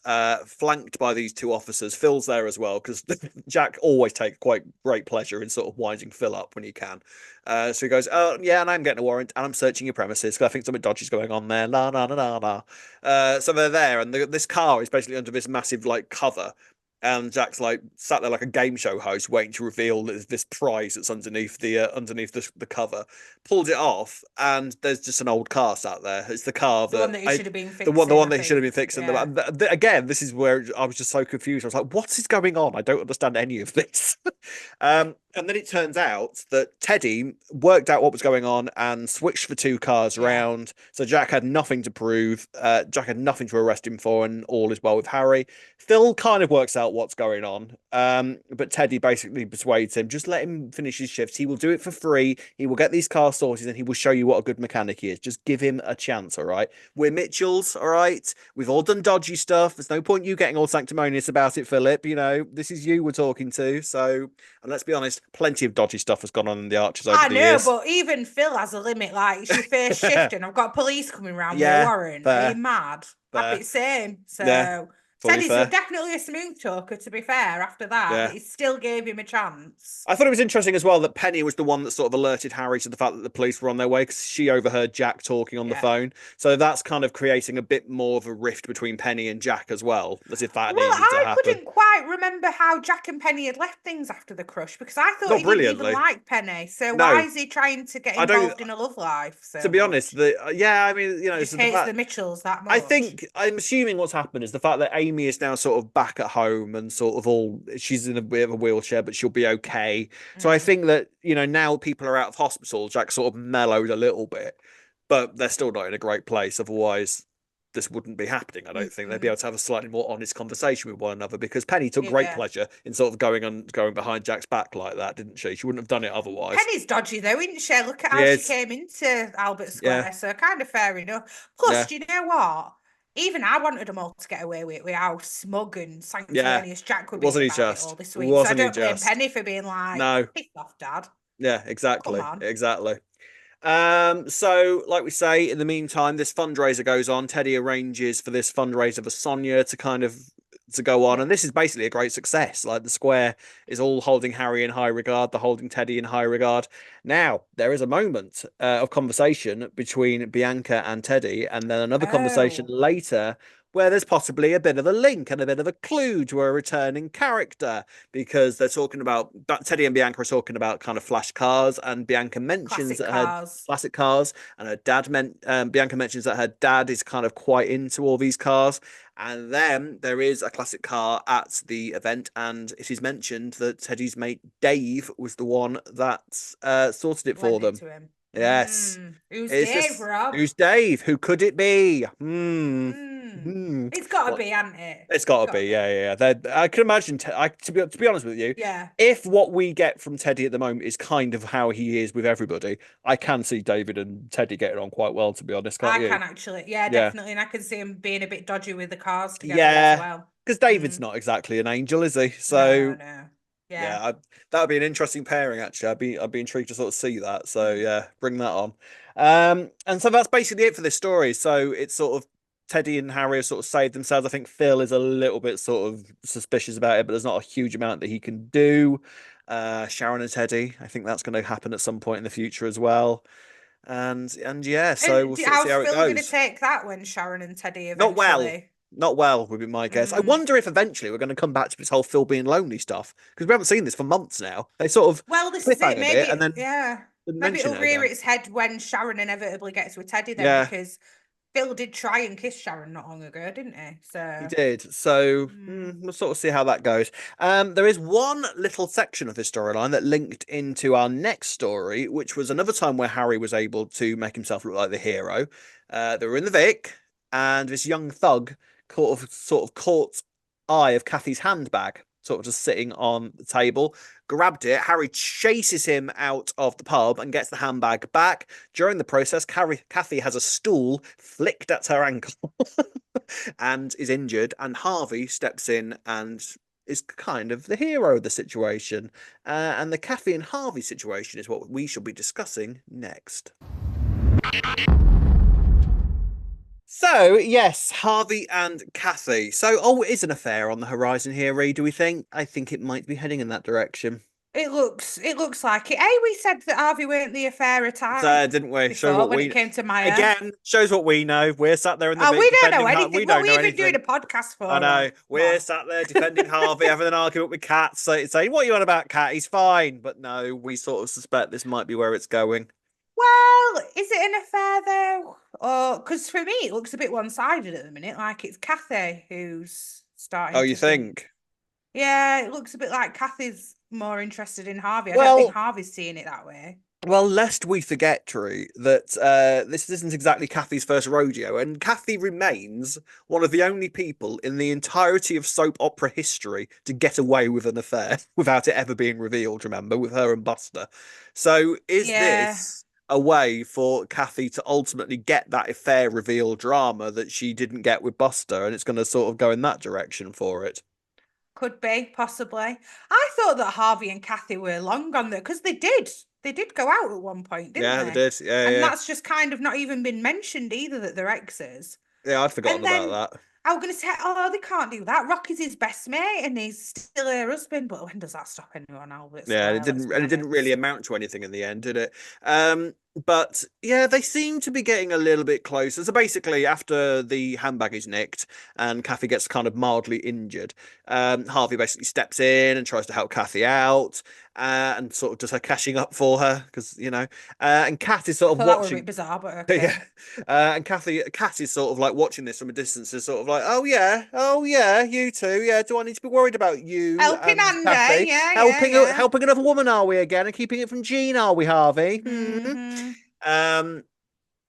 flanked by these two officers. Phil's there as well, because Jack always takes quite great pleasure in sort of winding Phil up when he can. So he goes, oh, yeah, and I'm getting a warrant, and I'm searching your premises, because I think something dodgy's going on there. La, la, la, la, la. So they're there, and this car is basically under this massive, like, cover. And Jack's like sat there like a game show host, waiting to reveal this prize that's underneath the cover. Pulls it off, and there's just an old car sat there. It's the car The one that that he should have been the fixing, one I that he should have been think. fixing. Yeah. Again, this is where I was just so confused. I was like, "What is going on? I don't understand any of this." And then it turns out that Teddy worked out what was going on and switched the two cars Yeah. around. So Jack had nothing to prove. Jack had nothing to arrest him for, and all is well with Harry. Phil kind of works out what's going on, but Teddy basically persuades him, just let him finish his shifts. He will do it for free. He will get these cars sorted, and he will show you what a good mechanic he is. Just give him a chance, all right? We're Mitchells, all right? We've all done dodgy stuff. There's no point you getting all sanctimonious about it, Philip. You know, this is you we're talking to. So, and let's be honest, plenty of dodgy stuff has gone on in the Archers over I the know, years. but even Phil has a limit. Like, it's your first shift and I've got police coming around with Yeah, a warrant. Are fair, you mad? fair. Happy same. So Yeah. Teddy's fair. definitely a smooth talker, to be fair, after that, Yeah. but he still gave him a chance. I thought it was interesting as well that Penny was the one that sort of alerted Harry to the fact that the police were on their way because she overheard Jack talking on the phone. So that's kind of creating a bit more of a rift between Penny and Jack as well, as if that Well, needed to I happen. couldn't quite remember how Jack and Penny had left things after the crush because I thought Not he didn't even brilliantly. like Penny. So No, why is he trying to get I don't. involved in a love life so To be honest, much? I mean, He just so the hates fact, the Mitchells that I much. think I'm assuming what's happened is the fact that Amy is now sort of back at home and sort of she's in a bit of a wheelchair, but she'll be okay. So I think that, now people are out of hospital, Jack sort of mellowed a little bit, but they're still not in a great place. Otherwise, this wouldn't be happening. I don't think they'd be able to have a slightly more honest conversation with one another because Penny took great pleasure in sort of going behind Jack's back like that, didn't she? She wouldn't have done it otherwise. Penny's dodgy though, isn't she? Look at how she came into Albert Square, so kind of fair enough. Plus, do you know what? Even I wanted them all to get away with how smug and sanctimonious Jack would be about it all this week. So I don't blame Penny for being like, no, piss off, Dad. Yeah, exactly. Come on. Exactly. So like we say, in the meantime, this fundraiser goes on. Teddy arranges for this fundraiser for Sonia to go on, and this is basically a great success. Like the square is all holding Harry in high regard, they're holding Teddy in high regard. Now there is a moment of conversation between Bianca and Teddy, and then another conversation later where there's possibly a bit of a link and a bit of a clue to a returning character because they're talking about Teddy and Bianca are talking about kind of flash cars, and Bianca mentions classic cars, and her dad Bianca mentions that her dad is kind of quite into all these cars. And then there is a classic car at the event, and it is mentioned that Teddy's mate Dave was the one that sorted it for them. Yes. Who's Dave, Rob? Who's Dave? Who could it be? It's got to be, hasn't it? It's got to be, yeah. I can imagine. To be honest with you, if what we get from Teddy at the moment is kind of how he is with everybody, I can see David and Teddy getting on quite well. To be honest, can't you? I can actually, definitely, and I can see him being a bit dodgy with the cars together as well. Because David's not exactly an angel, is he? So no. Yeah, that would be an interesting pairing. Actually, I'd be intrigued to sort of see that. So yeah, bring that on. And so that's basically it for this story. So it's sort of Teddy and Harry have sort of saved themselves. I think Phil is a little bit sort of suspicious about it, but there's not a huge amount that he can do. Sharon and Teddy, I think that's going to happen at some point in the future as well. And yeah, so we'll sort of see how it goes. How's Phil going to take that when Sharon and Teddy eventually? Not well, would be my guess. I wonder if eventually we're going to come back to this whole Phil being lonely stuff because we haven't seen this for months now. They sort of this is it. Maybe and then maybe it'll rear its head when Sharon inevitably gets with Teddy then because Phil did try and kiss Sharon not long ago, didn't he? So he did. So we'll sort of see how that goes. There is one little section of this storyline that linked into our next story, which was another time where Harry was able to make himself look like the hero. They were in the Vic, and this young thug sort of caught eye of Kathy's handbag, sort of just sitting on the table, grabbed it. Harry chases him out of the pub and gets the handbag back. During the process, Kathy has a stool flicked at her ankle and is injured, and Harvey steps in and is kind of the hero of the situation. And the Kathy and Harvey situation is what we shall be discussing next. So, yes, Harvey and Kathy. So, it is an affair on the horizon here, Ree, do we think? I think it might be heading in that direction. It looks like it. Hey, we said that Harvey weren't the affair at times. Didn't we? Show what when it came to Maya. Again, shows what we know. We're sat there in the we don't know anything. We don't know anything. Doing a podcast for. I know. We're sat there defending Harvey, having an argument with Kat, saying, "What are you on about, Kat? He's fine." But no, we sort of suspect this might be where it's going. Well, is it an affair though? Or because for me it looks a bit one-sided at the minute. Like it's Kathy who's starting. Oh, you think? Yeah, it looks a bit like Kathy's more interested in Harvey. I don't think Harvey's seeing it that way. Well, lest we forget, Drew, that this isn't exactly Kathy's first rodeo, and Kathy remains one of the only people in the entirety of soap opera history to get away with an affair without it ever being revealed, remember, with her and Buster. So is this a way for Kathy to ultimately get that affair reveal drama that she didn't get with Buster, and it's going to sort of go in that direction for it? Could be, possibly. I thought that Harvey and Kathy were long gone there because they did go out at one point, didn't they? Yeah, they did. Yeah, and that's just kind of not even been mentioned either that they're exes. Yeah, I'd forgotten about that. I was going to say, oh, they can't do that. Rocky's his best mate and he's still her husband. But when does that stop anyone, Albert? Yeah, Square, let's be it didn't really honest. amount to anything in the end, did it? But yeah, they seem to be getting a little bit closer. So basically, after the handbag is nicked and Kathy gets kind of mildly injured, Harvey basically steps in and tries to help Kathy out, and sort of does her cashing up for her because and Kath is I sort of thought that were a watching. bit bizarre, but Yeah, okay. and Kat is sort of like watching this from a distance, is sort of like, oh yeah, you two, yeah. Do I need to be worried about you Helping and hand, eh? Kathy Yeah, yeah, yeah. helping another woman? Are we again and keeping it from Jean? Are we, Harvey? Mm-hmm. Um,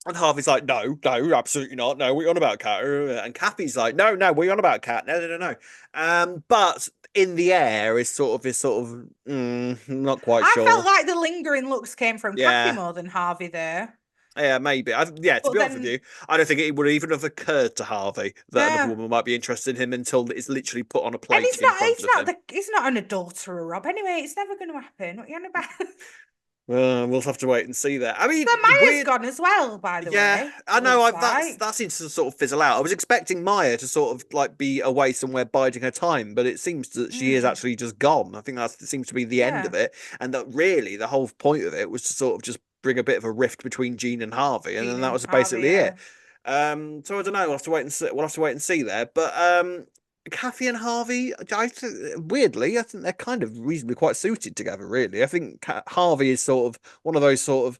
and Harvey's like, no, absolutely not. No, we're on about Kat. And Kathy's like, no, we're on about Kat. No. But in the air not quite I felt sure. like the lingering looks came from Kathy Yeah. more than Harvey there. Yeah, maybe. Yeah, to But be honest with then, you, I don't think it would even have occurred to Harvey that another no. woman might be interested in him until it's literally put on a And plate in front of him. he's not an adulterer, Rob. Anyway, it's never going to happen. What are you on about? We'll have to wait and see that. I mean, So Maya's weird. gone as well, by the Yeah, way. I It know. looks That's like. that seems to sort of fizzle out. I was expecting Maya to sort of like be away somewhere biding her time, but it seems that she is Mm, actually just gone. I think that seems to be the end yeah. of it, and that really the whole point of it was to sort of just bring a bit of a rift between Jean and Harvey, and Jean then that and was Harvey, basically yeah. it. So I don't know. We'll have to wait and see. We'll have to wait and see there. But Kathy and Harvey, weirdly, I think they're kind of reasonably quite suited together. Really, I think Harvey is sort of one of those sort of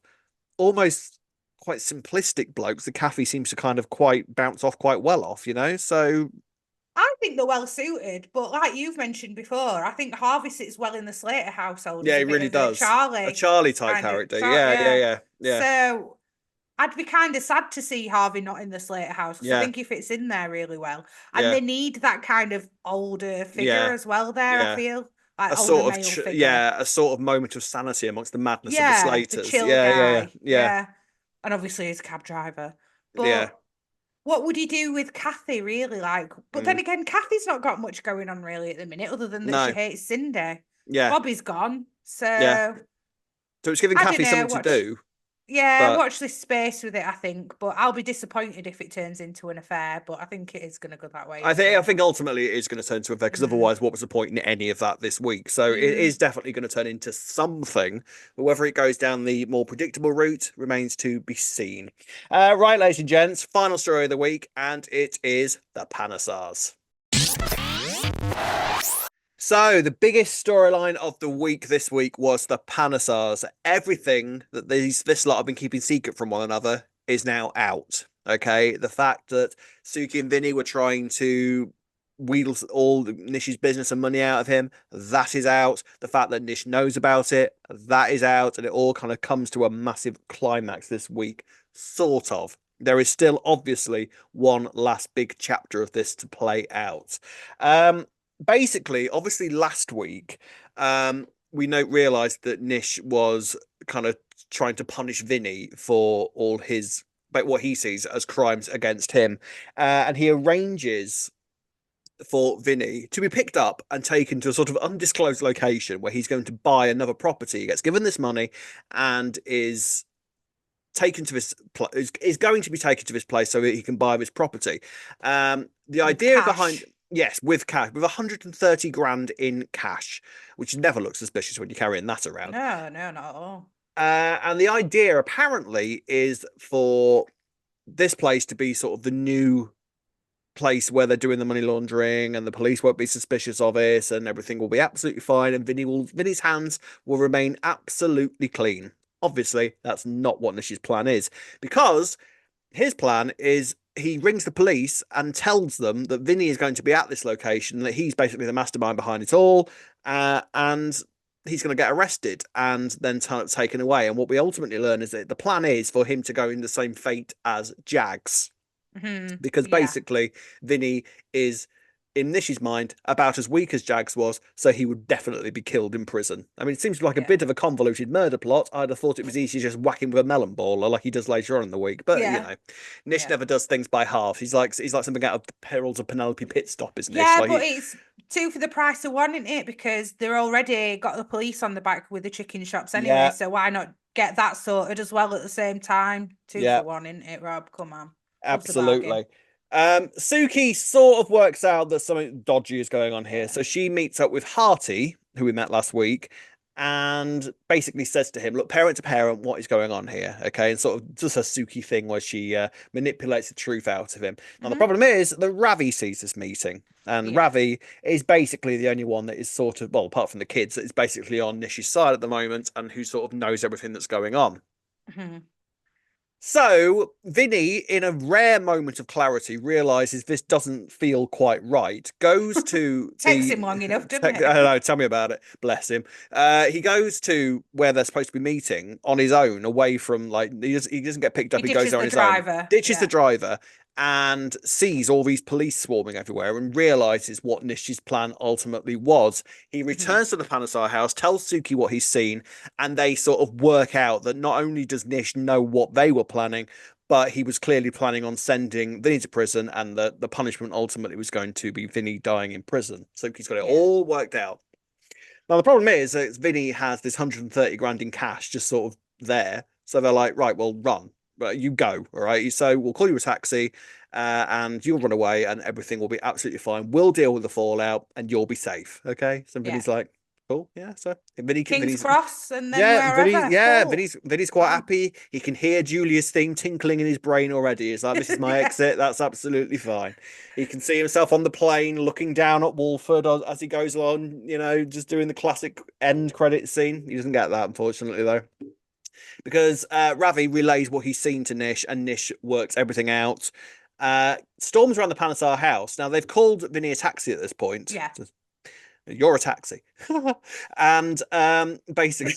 almost quite simplistic blokes that Kathy seems to kind of quite bounce off quite well off. So I think they're well suited, but like you've mentioned before, I think Harvey sits well in the Slater household as yeah, a he bit really of a does. A Charlie Charlie type kind of character. Yeah, yeah, yeah. yeah, yeah, So I'd be kind of sad to see Harvey not in the Slater house because I yeah, think he fits in there really well. And yeah, they need that kind of older figure yeah, as well there, I yeah. feel. Like older male figure. A sort of moment of sanity amongst the madness of the Yeah, the Slaters. chill Yeah, yeah, guy. yeah, Yeah. And obviously he's a cab driver. yeah, yeah. But what would he do with Kathy, really? Like, but then Mm. again, Kathy's not got much going on really at the minute, other than that she No, hates Cindy. yeah, Bobby's gone. yeah. So So it's giving I don't Kathy know. something to do, but Watch this space with it, I think. But I'll be disappointed if it turns into an affair. But I think it is gonna go that way, isn't I it? think ultimately it is going to turn to a vet because Mm. otherwise, what was the point in any of that this week? So it Mm. is definitely going to turn into something, but whether it goes down the more predictable route remains to be seen. Right, ladies and gents, final story of the week, and it is the Panesars. So the biggest storyline of the week this week was the Panesars. Everything that this lot have been keeping secret from one another is now out. Okay, the fact that Suki and Vinny were trying to wheedle all Nish's business and money out of him, that is out. The fact that Nish knows about it, that is out, and it all kind of comes to a massive climax this week, sort of. There is still obviously one last big chapter of this to play out. Basically, obviously, last week, we realized that Nish was kind of trying to punish Vinny for all his, but what he sees as crimes against him, and he arranges for Vinny to be picked up and taken to a sort of undisclosed location where he's going to buy another property. He gets given this money and is taken to this is going to be taken to this place so that he can buy this property. The With idea behind, cash. yes, with cash, with 130 grand in cash, which never looks suspicious when you're carrying that around. No, no, not at all. And the idea apparently is for this place to be sort of the new place where they're doing the money laundering and the police won't be suspicious of it and everything will be absolutely fine and Vinny's hands will remain absolutely clean. Obviously, that's not what Nish's plan is, because his plan is he rings the police and tells them that Vinny is going to be at this location, that he's basically the mastermind behind it all, and he's going to get arrested and then taken away. And what we ultimately learn is that the plan is for him to go in the same fate as Jags, because Yeah, basically Vinny is, in Nish's mind, about as weak as Jags was, so he would definitely be killed in prison. I mean, it seems like a yeah, bit of a convoluted murder plot. I'd have thought it was easy just whacking with a melon baller like he does later on in the week, but yeah, Nish yeah. never does things by half. He's like something out of the Perils of Penelope Pitstop, is Nish? Yeah, Like but it's two for the price of one, isn't it? Because they're already got the police on the back with the chicken shops anyway. yeah, So why not get that sorted as well at the same time? Two yeah, for one, isn't it, Rob? Come on. Loves a bargain. absolutely. Suki sort of works out that something dodgy is going on here. Yeah. So she meets up with Hearty, who we met last week, and basically says to him, look, parent to parent, what is going on here? Okay. And sort of does a Suki thing where she manipulates the truth out of him. Now, the problem is that Ravi sees this meeting. And Yeah. Ravi is basically the only one that is sort of, well, apart from the kids, that is basically on Nish's side at the moment and who sort of knows everything that's going on. So Vinny, in a rare moment of clarity, realizes this doesn't feel quite right. Goes to Takes him long enough, doesn't it? I don't know. Tell me about it. Bless him. He goes to where they're supposed to be meeting on his own, away from like he doesn't get picked up. He goes there on his own. Ditches the driver and sees all these police swarming everywhere and realizes what Nish's plan ultimately was. He returns to the Panesar house, tells Suki what he's seen, and they sort of work out that not only does Nish know what they were planning, but he was clearly planning on sending Vinny to prison, and the punishment ultimately was going to be Vinny dying in prison. Suki's got it all worked out. Now, the problem is that Vinny has this 130 grand in cash just sort of there. So they're like, right, well, run. You go, all right? So we'll call you a taxi and you'll run away and everything will be absolutely fine. We'll deal with the fallout and you'll be safe, okay? So Vinny's like, cool, yeah. So King's Cross and then wherever. Vinny's quite happy. He can hear Julia's theme tinkling in his brain already. It's like, this is my exit. That's absolutely fine. He can see himself on the plane looking down at Walford as he goes along, you know, just doing the classic end credit scene. He doesn't get that, unfortunately, though. Because Ravi relays what he's seen to Nish, and Nish works everything out. Storms around the Panesar house. Now, they've called Vinny a taxi at this point. Yeah. You're a taxi. And basically,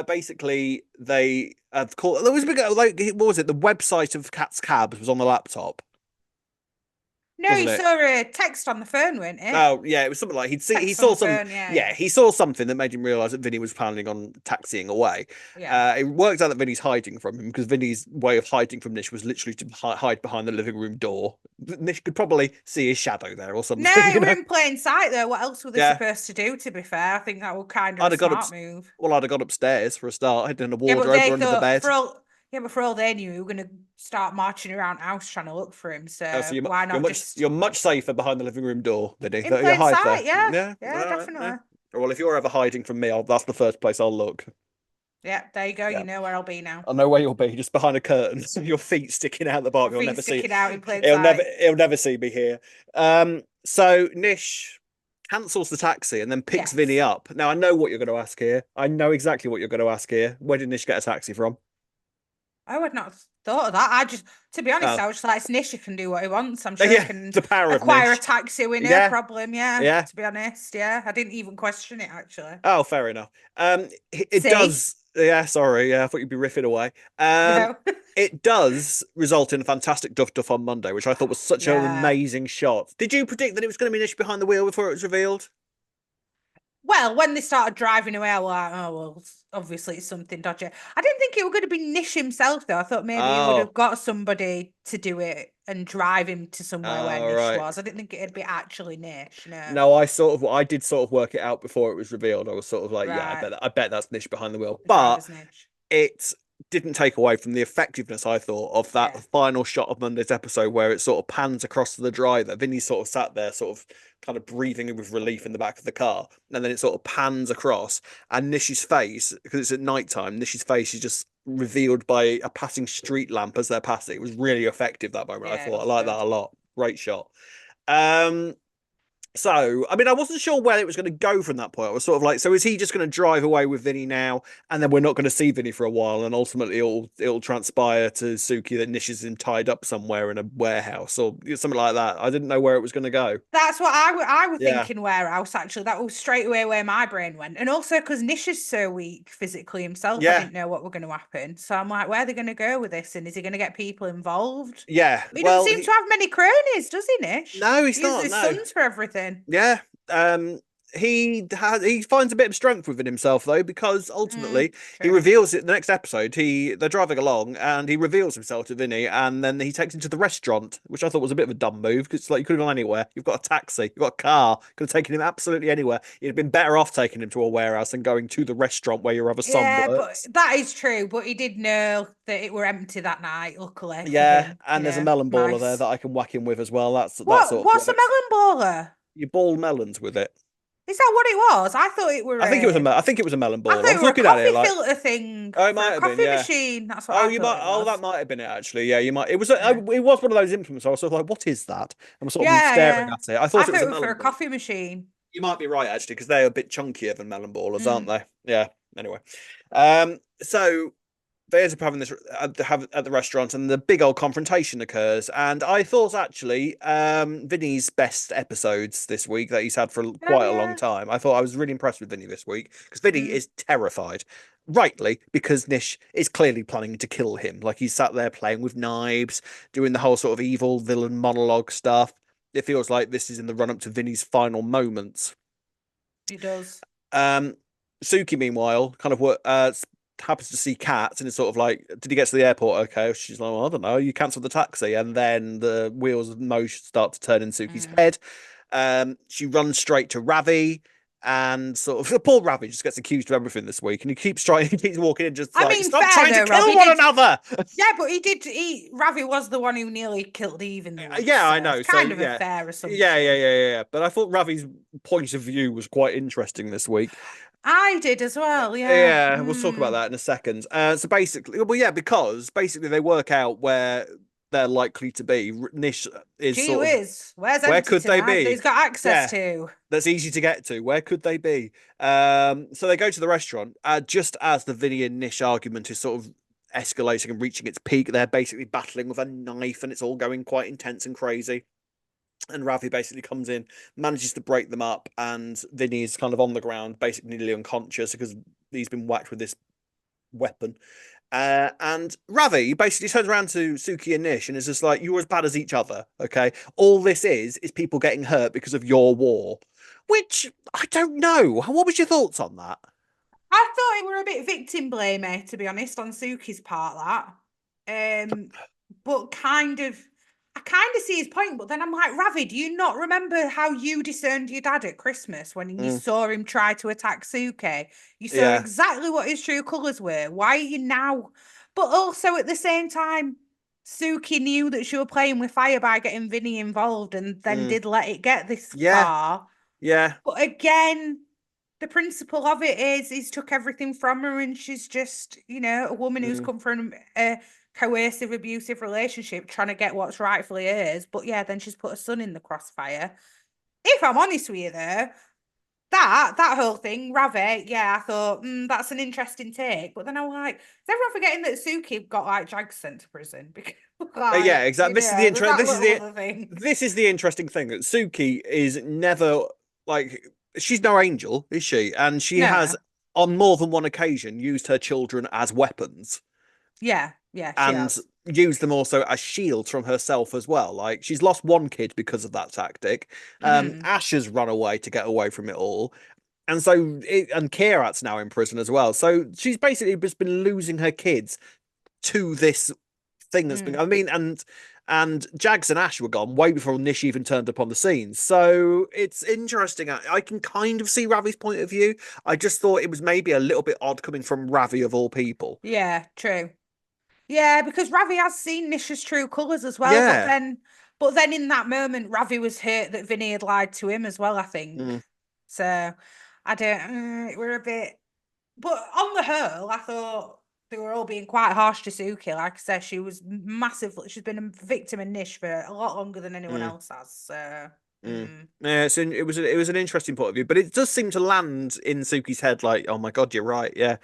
basically, they have called. There was a big, like, what was it? The website of Cat's Cabs was on the laptop. No, he saw a text on the phone, weren't it? Oh, yeah, it was something like he saw some. He saw something that made him realise that Vinny was planning on taxiing away. It worked out that Vinny's hiding from him because Vinny's way of hiding from Nish was literally to hide behind the living room door. Nish could probably see his shadow there or something. No, we're in plain sight though. What else were they supposed to do? To be fair, I think that was kind of a smart move. Well, I'd have got upstairs for a start. I'd done a wardrobe under the bed. But for all they knew, we were going to start marching around house trying to look for him. So, why not you're much safer behind the living room door, Vinny. In plain sight, yeah, definitely. Yeah. Well, if you're ever hiding from me, that's the first place I'll look. Yeah, there you go. Yeah. You know where I'll be now. I know where you'll be, just behind a curtain, your feet sticking out the bar. You'll never see. Out in plain sight. He'll never see me here. So Nish cancels the taxi and then picks Vinny up. Now I know what you're going to ask here. I know exactly what you're going to ask here. Where did Nish get a taxi from? I would not have thought of that. I just, to be honest, I was like, it's Nish, he can do what he wants. I'm sure he can acquire a taxi with no problem. Yeah. To be honest, I didn't even question it actually. Oh, fair enough. It does. Yeah, sorry. Yeah, I thought you'd be riffing away. No. It does result in a fantastic duff on Monday, which I thought was such an amazing shot. Did you predict that it was going to be Nish behind the wheel before it was revealed? Well, when they started driving away, I was like, oh, well, obviously it's something dodgy. I didn't think it was going to be Nish himself, though. I thought maybe he would have got somebody to do it and drive him to somewhere where Nish was. I didn't think it'd be actually Nish, no. I did sort of work it out before it was revealed. I was sort of like, I bet that's Nish behind the wheel. But it didn't take away from the effectiveness, I thought, of that final shot of Monday's episode where it sort of pans across to the driver. Vinny sort of sat there, sort of kind of breathing with relief in the back of the car. And then it sort of pans across, and Nish's face, because it's at night time, Nish's face is just revealed by a passing street lamp as they're passing. It was really effective, that moment. I thought I like that a lot. Great shot. So, I mean, I wasn't sure where it was going to go from that point. I was sort of like, so is he just going to drive away with Vinny now, and then we're not going to see Vinny for a while, and ultimately it'll transpire to Suki that Nish is him tied up somewhere in a warehouse or something like that. I didn't know where it was going to go. That's what I was thinking, warehouse, actually. That was straight away where my brain went. And also because Nish is so weak physically himself, I didn't know what was going to happen. So I'm like, where are they going to go with this? And is he going to get people involved? Yeah. He doesn't seem to have many cronies, does he, Nish? No, he's not. He uses his sons for everything. Yeah. he finds a bit of strength within himself though, because ultimately he True. reveals it in the next episode. They're driving along and he reveals himself to Vinny, and then he takes him to the restaurant, which I thought was a bit of a dumb move because it's like you could have gone anywhere. You've got a taxi, you've got a car, could have taken him absolutely anywhere. You'd have been better off taking him to a warehouse than going to the restaurant where your other son Yeah, but works. that is true. But he did know that it were empty that night, luckily for Yeah, him. and there's a Yeah, melon baller there nice. that I can whack him with as well. That sort of What's a works. melon baller? You ball melons with it. Is that what it was? I thought it were I think it was a melon I baller. thought I it was were a looking at it coffee like, filter thing oh, it for might a have been, coffee yeah. machine. That's what Oh, I you thought might. it Oh, that was. might have been it actually. Yeah, you might. It was. Yeah. It was one of those implements. I was sort of like, "What is that?" And I'm sort of Yeah, staring yeah. at it. I I thought it thought was it a was for melon a ball. coffee machine. You might be right actually, because they're a bit chunkier than melon ballers, aren't Mm. they? Yeah. Anyway, so they end up having this at the restaurant, and the big old confrontation occurs. And I thought actually, Vinny's best episodes this week that he's had for Oh, quite a long yeah. time. I thought I was really impressed with Vinny this week because Vinny Mm. is terrified, rightly, because Nish is clearly planning to kill him. Like he's sat there playing with knives, doing the whole sort of evil villain monologue stuff. It feels like this is in the run up to Vinny's final moments. It does. Um, Suki, meanwhile, kind of happens to see Kat and it's sort of like, did he get to the airport? Okay. She's like, well, I don't know. You cancelled the taxi. And then the wheels of motion start to turn in Suki's Mm. head. She runs straight to Ravi and sort of, poor Ravi just gets accused of everything this week. And he keeps trying, he keeps walking in just I like, mean, stop fair trying to though, Rob. kill He one did. another. Yeah, but he did. Ravi was the one who nearly killed Eve in the week, Yeah, I so it's know. So, kind of a yeah. fair Yeah. assumption. Yeah. But I thought Ravi's point of view was quite interesting this week. I did as well. Yeah. Yeah, we'll talk about Mm. that in a second. So basically, well, yeah, because basically they work out where they're likely to be. Nish is Gee sort of, whiz, where's where empty could they tonight that be? he's got access Yeah, to? that's easy to get to. Where could they be? So they go to the restaurant. Just as the Vinny and Nish argument is sort of escalating and reaching its peak, they're basically battling with a knife, and it's all going quite intense and crazy. And Ravi basically comes in, manages to break them up, and Vinny is kind of on the ground, basically nearly unconscious because he's been whacked with this weapon. And Ravi basically turns around to Suki and Nish and is just like, "You're as bad as each other, okay? All this is people getting hurt because of your war." Which I don't know. What was your thoughts on that? I thought it were a bit victim blamey, to be honest, on Suki's part. But I kind of see his point. But then I'm like, Ravi, do you not remember how you disowned your dad at Christmas when you Mm, saw him try to attack Suki? You saw yeah. exactly what his true colours were. Why are you now? But also at the same time, Suki knew that she was playing with fire by getting Vinny involved, and then Mm, did let it get this yeah. far. Yeah. But again, the principle of it is he's took everything from her, and she's just, a woman who's Mm, come from a coercive, abusive relationship trying to get what's rightfully hers. But yeah, then she's put her son in the crossfire. If I'm honest with you, though, that whole thing, Ravi, yeah, I thought that's an interesting take. But then I'm like, is everyone forgetting that Suki got like Jag sent to prison because yeah, like, exactly. This is the there's intro. that little other thing. This is the interesting thing that Suki is never like, she's no angel, is she? And she has No, on more than one occasion used her children as weapons yeah, she and has. used them also as shields from herself as well. Like she's lost one kid because of that tactic. Mm, Ash has run away to get away from it all. And and Kirat's now in prison as well. So she's basically just been losing her kids to this thing that's been. mm. I mean, and Jags and Ash were gone way before Nish even turned up on the scene. So it's interesting. I can kind of see Ravi's point of view. I just thought it was maybe a little bit odd coming from Ravi of all people. Yeah, true. Yeah, because Ravi has seen Nish's true colours as well, Yeah. but then in that moment, Ravi was hurt that Vinny had lied to him as well, I think. Mm. So I don't, we're a bit, but on the whole, I thought they were all being quite harsh to Suki. Like I said, she was massively, she's been a victim in Nish for a lot longer than anyone Mm. else has. So, Mm. Yeah, it was an interesting point of view, but it does seem to land in Suki's head like, oh my God, you're right. Yeah.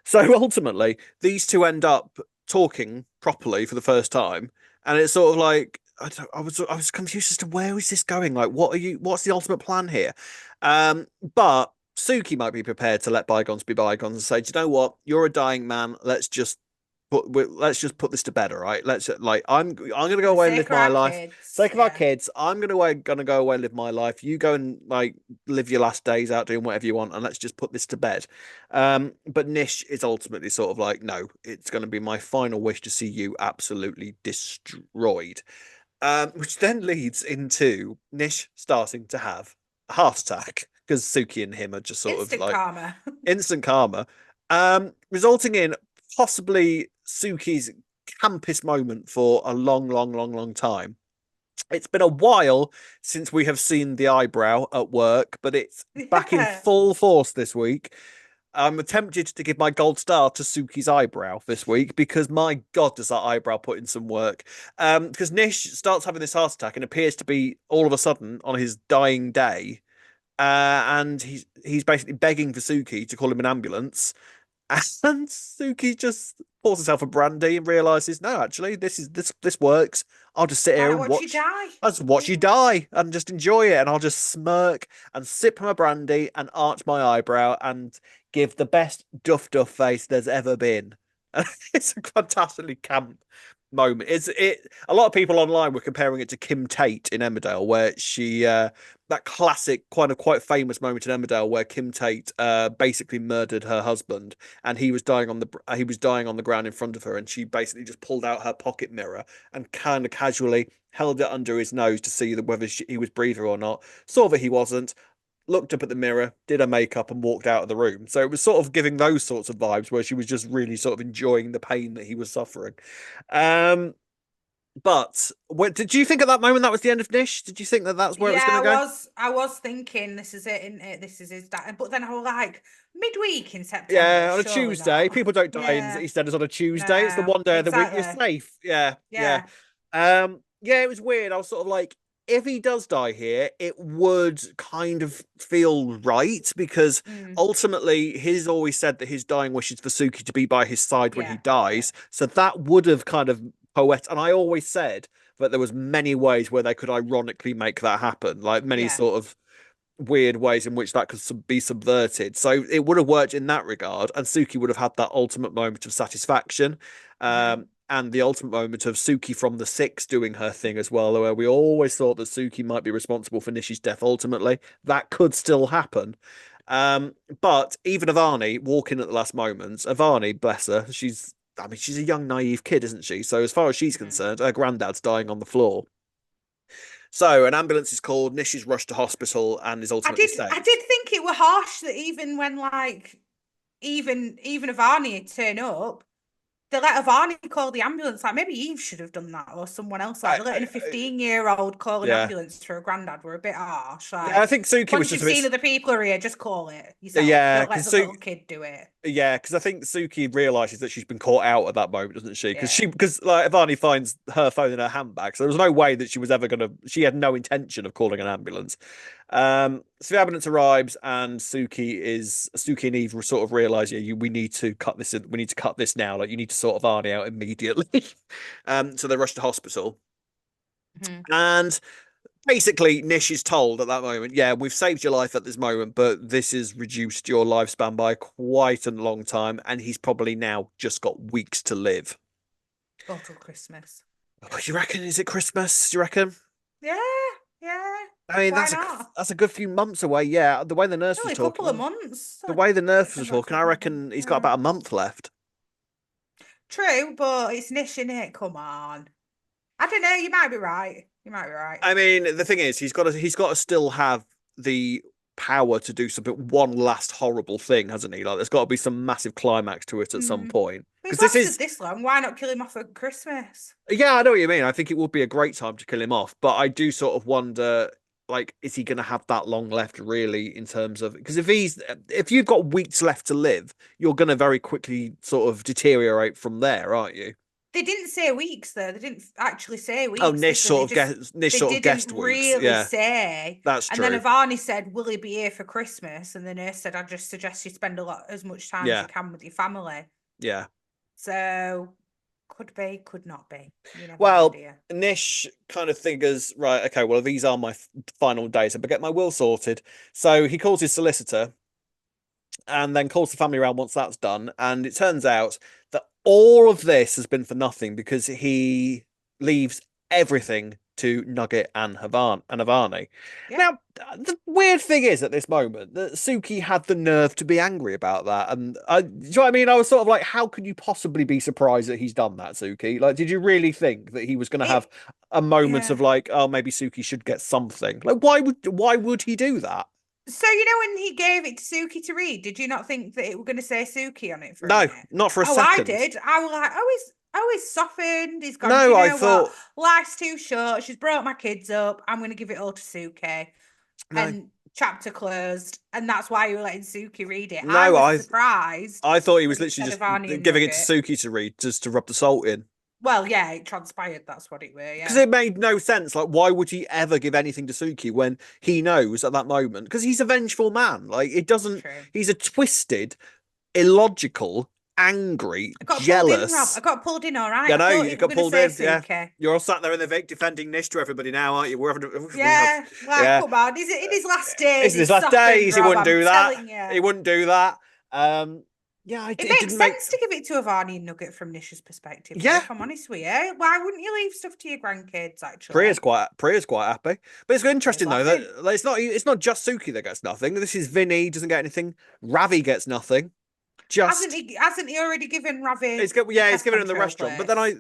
So ultimately, these two end up talking properly for the first time, and it's sort of like I was confused as to where is this going. Like, what's the ultimate plan here? But Suki might be prepared to let bygones be bygones and say, do you know what? You're a dying man. Let's just let's just put this to bed, all right? Let's like I'm gonna For go the away and sake live of my our life. kids. Sake of our Yeah. kids, I'm gonna go away and live my life. You go and like live your last days out doing whatever you want, and let's just put this to bed. But Nish is ultimately sort of like, no, it's gonna be my final wish to see you absolutely destroyed. Which then leads into Nish starting to have a heart attack because Suki and him are just sort of Instant like karma. instant karma, resulting in possibly Suki's campest moment for a long, long, long, long time. It's been a while since we have seen the eyebrow at work, but it's back in Yeah. full force this week. I'm tempted to give my gold star to Suki's eyebrow this week because my God, does that eyebrow put in some work? Because Nish starts having this heart attack and appears to be all of a sudden on his dying day, and he's basically begging for Suki to call him an ambulance. And Suki just pours herself a brandy and realizes, no, actually, this works. I'll just sit Why here not and watch you watch. die? I'll just watch you Yeah. die and just enjoy it. And I'll just smirk and sip my brandy and arch my eyebrow and give the best duff face there's ever been. And it's a fantastically camp moment. A lot of people online were comparing it to Kim Tate in Emmerdale, where she that classic kind of quite famous moment in Emmerdale where Kim Tate basically murdered her husband and he was dying on the ground in front of her, and she basically just pulled out her pocket mirror and kind of casually held it under his nose to see whether he was breathing or not. Saw that he wasn't, looked up at the mirror, did her makeup, and walked out of the room. So it was sort of giving those sorts of vibes where she was just really sort of enjoying the pain that he was suffering. Um, but did you think at that moment that was the end of Nish? Did you think that that's where it was Yeah, going to go? I was thinking this is it, isn't it? This is his dad. But then I was like, midweek in September, Yeah, on a surely Tuesday. not. People don't die in Yeah, EastEnders on a Tuesday. It's the no, one day of the week you're exactly. safe. Yeah, yeah. Yeah. Yeah, it was weird. I was sort of like, if he does die here, it would kind of feel right because Mm, ultimately he's always said that his dying wish is for Suki to be by his side when he yeah, yeah, dies. So that would have kind of poet. And I always said that there was many ways where they could ironically make that happen, like many yeah. sort of weird ways in which that could be subverted. So it would have worked in that regard, and Suki would have had that ultimate moment of satisfaction, Hmm. and the ultimate moment of Suki from the Six doing her thing as well, where we always thought that Suki might be responsible for Nishi's death ultimately. That could still happen. But even Avani walking at the last moments, Avani, bless her, I mean, she's a young, naive kid, isn't she? So as far as she's Hmm. concerned, her granddad's dying on the floor. So an ambulance is called, Nish is rushed to hospital and is ultimately I saved. did think it were harsh that even when like even if Arnie had turned up, they let Avani call the ambulance. Like maybe Eve should have done that or someone else. Like I, they're letting a I, 15-year-old call an yeah, ambulance for a granddad were a bit harsh. yeah. I Like think Suki was once just you've a bit. seen other people are here, just call it yourself. Yeah, Don't let because the little kid do it. yeah, because I think Suki realizes that she's been caught out at that moment, doesn't she? Because Yeah. like Ivani finds her phone in her handbag, so there was no way that she was ever gonna. She had no intention of calling an ambulance. So the ambulance arrives, and Suki and Eve sort of realize, yeah, we need to cut this. We need to cut this now. Like you need to sort of Arnie out immediately. So they rush to hospital, Mhm. and basically, Nish is told at that moment, yeah, we've saved your life at this moment, but this has reduced your lifespan by quite a long time, and he's probably now just got weeks to live. Go till Christmas. Oh, you reckon? Is it Christmas? Do you reckon? Yeah, yeah. I mean, Why not? that's a good few months away. Yeah, the way the nurse was Only a couple of talking, months. the way the nurse was September, talking, I October, November. reckon he's got Yeah. about a month left. True, but it's Nish, innit? Come on. I don't know. You might be right. You might be right. I mean, the thing is, he's got to still have the power to do something, one last horrible thing, hasn't he? Like, there's got to be some massive climax to it at some Mm. point. But he's Because this lasted is this long. Why not kill him off at Christmas? Yeah, I know what you mean. I think it would be a great time to kill him off, but I do sort of wonder, like, is he going to have that long left, really, in terms of because if you've got weeks left to live, you're going to very quickly sort of deteriorate from there, aren't you? They didn't say weeks though. They didn't actually say Oh, weeks, did they? Nish They sort of didn't guessed weeks. really Yeah, say. that's And then true. Avani said, "Will he be here for Christmas?" And the nurse said, "I just suggest you spend as much time as you Yeah, can with your family." yeah. So could be, could not be. You never know, Well, dear. Nish kind of figures, right, okay, well, these are my final days. I better get my will sorted. So he calls his solicitor and then calls the family around once that's done. And it turns out that all of this has been for nothing because he leaves everything to Nugget and Havani. Yeah. Now, the weird thing is at this moment that Suki had the nerve to be angry about that. And do you know what I mean? I was sort of like, how could you possibly be surprised that he's done that, Suki? Like, did you really think that he was going to have It, a moment yeah. of like, oh, maybe Suki should get something? Like, why would he do that? So, you know, when he gave it to Suki to read, did you not think that it were going to say Suki on it for a No, minute? not for a Oh, I second. did. I was like, he's softened. He's gone, do No, you I know what? thought Life's too short. She's brought my kids up. I'm going to give it all to Suki. no, And chapter closed. And that's why you were letting Suki read it. I no, was I surprised I thought he was when he literally said just Ivani and giving it to Nugget. Suki to read, just to rub the salt in. Well, yeah, it transpired. That's what it were, Because yeah. it made no sense. Like, why would he ever give anything to Suki when he knows at that moment? Because he's a vengeful man. Like, it doesn't. True. He's a twisted, illogical, angry, I got pulled in, Rob. I jealous. got pulled in, all right. You I know, thought you it were got going to pulled say in. Yeah, Suki. you're all sat there in the Vic defending Nish to everybody now, aren't you? Yeah, like, Yeah. come on. Is it in his last days? It's in his He's last softened, days. He Rob. wouldn't I'm do that. telling you. He wouldn't do that. Yeah, It it makes didn't make. sense to give it to Ivani and Nugget from Nish's perspective, though, Yeah, if I'm honest with you. Why wouldn't you leave stuff to your grandkids, actually? Priya's quite happy, but it's He's interesting though laughing. that like, it's not just Suki that gets nothing. This is Vinny doesn't get anything. Ravi gets nothing. Just Hasn't he already given Ravi the he's pest given it in the control restaurant, but then place?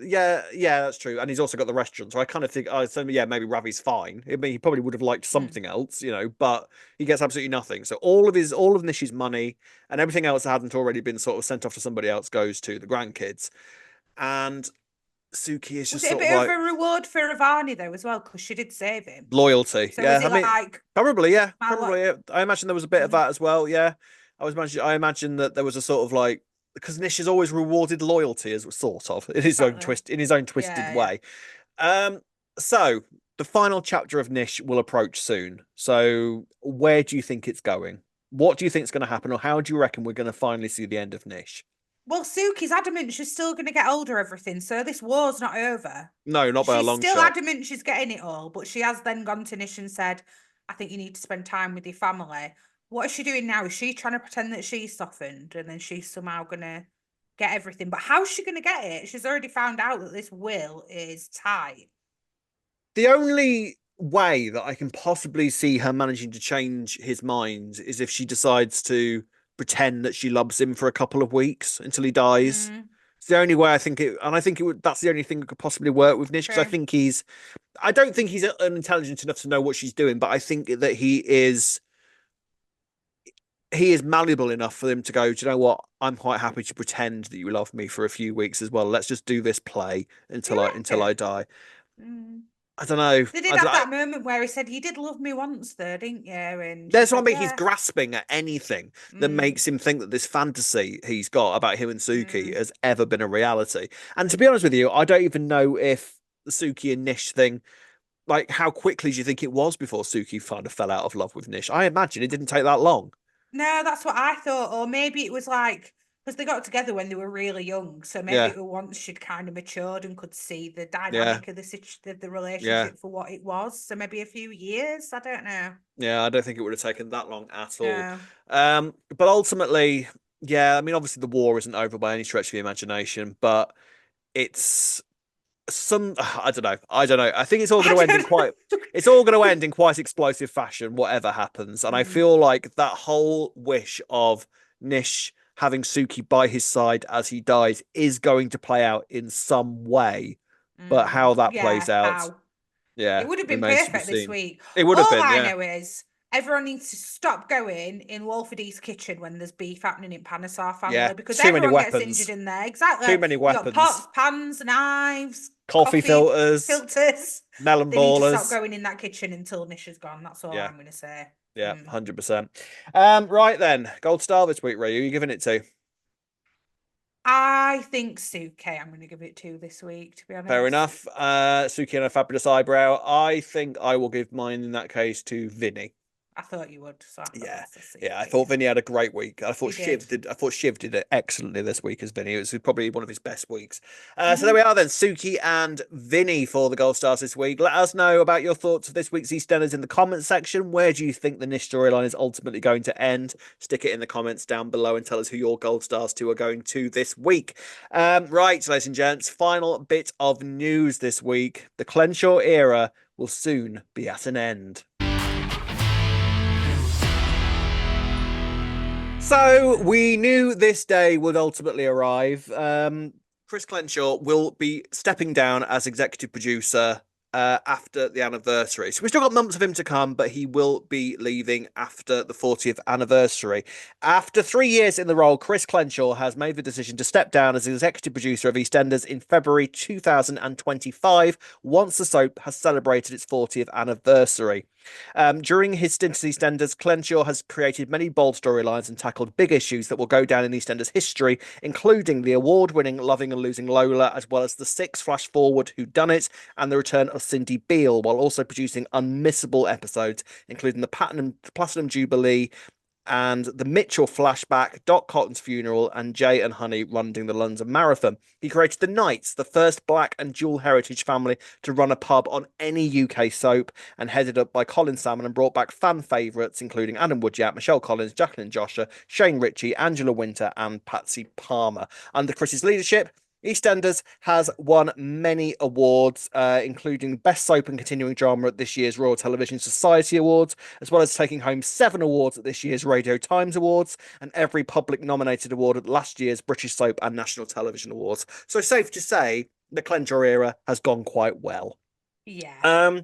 yeah that's true, and he's also got the restaurant. So I kind of think so yeah maybe Ravi's fine. I mean, he probably would have liked Mm. something else, but he gets absolutely nothing. So all of Nish's money and everything else that hadn't already been sort of sent off to somebody else goes to the grandkids, and Suki is Was just it a sort of bit of like a reward for Ivani, though, as well? Because she did save him. loyalty. So Yeah, was I it mean, like, probably. Yeah, my probably. lo- Yeah. I imagine there was a bit of that as well. Yeah, I imagine that there was a sort of like because Nish has always rewarded loyalty as sort of exactly. in his own twisted Yeah, yeah. way. Um, so the final chapter of Nish will approach soon. So where do you think it's going? What do you think is going to happen, or how do you reckon we're going to finally see the end of Nish? Well, Suki's adamant she's still going to get older, everything. So this war's not over. No, not by a She's long still shot. adamant she's getting it all, but she has then gone to Nish and said, I think you need to spend time with your family. What is she doing now? Is she trying to pretend that she's softened and then she's somehow going to get everything? But how's she going to get it? She's already found out that this will is tight. The only way that I can possibly see her managing to change his mind is if she decides to pretend that she loves him for a couple of weeks until he dies. Mm, It's the only way I think it, and I think it would. That's the only thing that could possibly work with Nish because I true. think he's. I don't think he's intelligent enough to know what she's doing, but I think that he is. He is malleable enough for them to go. Do you know what? I'm quite happy to pretend that you love me for a few weeks as well. Let's just do this play Do you until I reckon? die. Mm. I don't know. They did I don't have know. that moment where he said, you did love me once, though, didn't you? And she That's what I said, mean. He's yeah. grasping at anything that Mm, makes him think that this fantasy he's got about him and Suki mm. has ever been a reality. And to be honest with you, I don't even know if the Suki and Nish thing, like, how quickly do you think it was before Suki kind of fell out of love with Nish? I imagine it didn't take that long. No, that's what I thought. Or maybe it was like, because they got together when they were really young. So maybe Yeah, it was once she'd kind of matured and could see the yeah, dynamic of the yeah, relationship for what it was. So maybe a few years. I don't know. yeah. I don't think it would have taken that long at all. No. But ultimately, yeah. I mean, obviously the war isn't over by any stretch of the imagination, but it's I don't know. I think it's all going I to end in don't quite know. it's all going to end in quite explosive fashion whatever happens, and I Mm, feel like that whole wish of Nish having Suki by his side as he dies is going to play out in some way, but how that yeah, plays out, how? It yeah, would have been remains to be perfect this seen. week. It would have All been, I yeah, know is everyone needs to stop going in Wolford's kitchen when there's beef happening in Panesar yeah, family because too many everyone gets injured weapons, in there. Exactly. too many You got weapons, pots, pans, knives, coffee coffee filters, filters. melon They need to stop ballers, going in that kitchen until Nish is gone. That's all yeah. I'm going to say. Yeah, Mm. 100%. Right then, gold star this week, Ray. Who are you giving it to? I think Suke I'm going to give it to this week, to be Fair honest. enough. Suki and a fabulous eyebrow. I think I will give mine in that case to Vinny. I thought you would, so I thought Yeah, let's just see yeah. I what thought Vinny had a great week. I thought he did. Shiv did it excellently this week as Vinny. It was probably one of his best weeks. So there Mhm. we are then, Suki and Vinny for the Gold Stars this week. Let us know about your thoughts of this week's EastEnders in the comments section. Where do you think the Nish storyline is ultimately going to end? Stick it in the comments down below and tell us who your Gold Stars 2 are going to this week. Right, ladies and gents, final bit of news this week. The Clenshaw era will soon be at an end. So we knew this day would ultimately arrive. Chris Clenshaw will be stepping down as executive producer after the anniversary. So we've still got months of him to come, but he will be leaving after the 40th anniversary. After 3 years in the role, Chris Clenshaw has made the decision to step down as executive producer of EastEnders in February 2025, once the soap has celebrated its 40th anniversary. During his stint as EastEnders, Clenshaw has created many bold storylines and tackled big issues that will go down in EastEnders history, including the award-winning Loving and Losing Lola, as well as the 6 flash-forward Whodunit and the return of Cindy Beale, while also producing unmissable episodes, including the Platinum Jubilee, and the Mitchell flashback, Doc Cotton's funeral, and Jay and Honey running the London Marathon. He created the Knights, the first black and dual heritage family to run a pub on any UK soap, and headed up by Colin Salmon, and brought back fan favourites including Adam Woodyatt, Michelle Collins, Jacqueline Joshua, Shane Ritchie, Angela Winter, and Patsy Palmer. Under Chris's leadership, EastEnders has won many awards, including Best Soap and Continuing Drama at this year's Royal Television Society Awards, as well as taking home 7 awards at this year's Radio Times Awards, and every public nominated award at last year's British Soap and National Television Awards. So safe to say, the Clenshaw era has gone quite well. Yeah.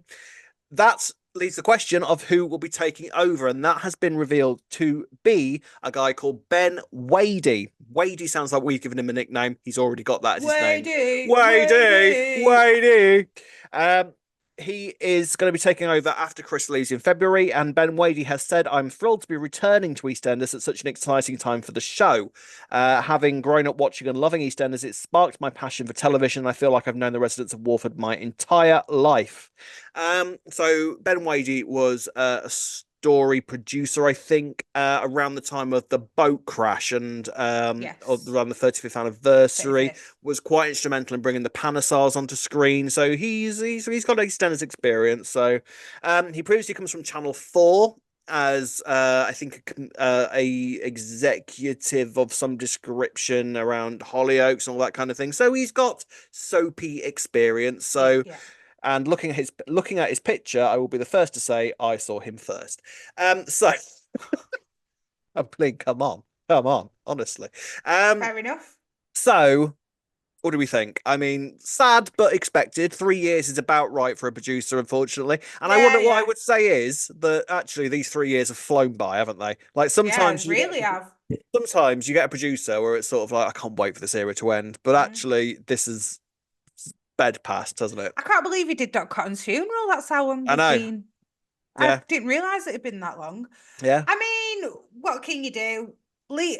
That leaves the question of who will be taking over, and that has been revealed to be a guy called Ben Wadey. Wadey sounds like we've given him a nickname. He's already got that as his name. Wadey. He is going to be taking over after Chris leaves in February, and Ben Wadey has said, "I'm thrilled to be returning to EastEnders at such an exciting time for the show. Having grown up watching and loving EastEnders, it sparked my passion for television, and I feel like I've known the residents of Walford my entire life." So Ben Wadey was a story producer, I think, around the time of the boat crash and Yes. around the 35th anniversary. 35th. Was quite instrumental in bringing the Panesars onto screen. So he's got extended experience. So he previously comes from Channel 4 as I think a executive of some description around Hollyoaks and all that kind of thing. So he's got soapy experience. So. Yeah. And looking at his picture, I will be the first to say I saw him first. So I'm playing, come on, honestly. Fair enough. So what do we think? I mean, sad but expected. 3 years is about right for a producer, unfortunately. And I wonder what I would say is that actually these 3 years have flown by, haven't they? Like sometimes sometimes you get a producer where it's sort of like, I can't wait for this era to end. But actually, this is bed past, doesn't it? I can't believe he did Doc Cotton's funeral. That's how long I know. been. Yeah. I didn't realise it had been that long. Yeah. I mean, what can you do?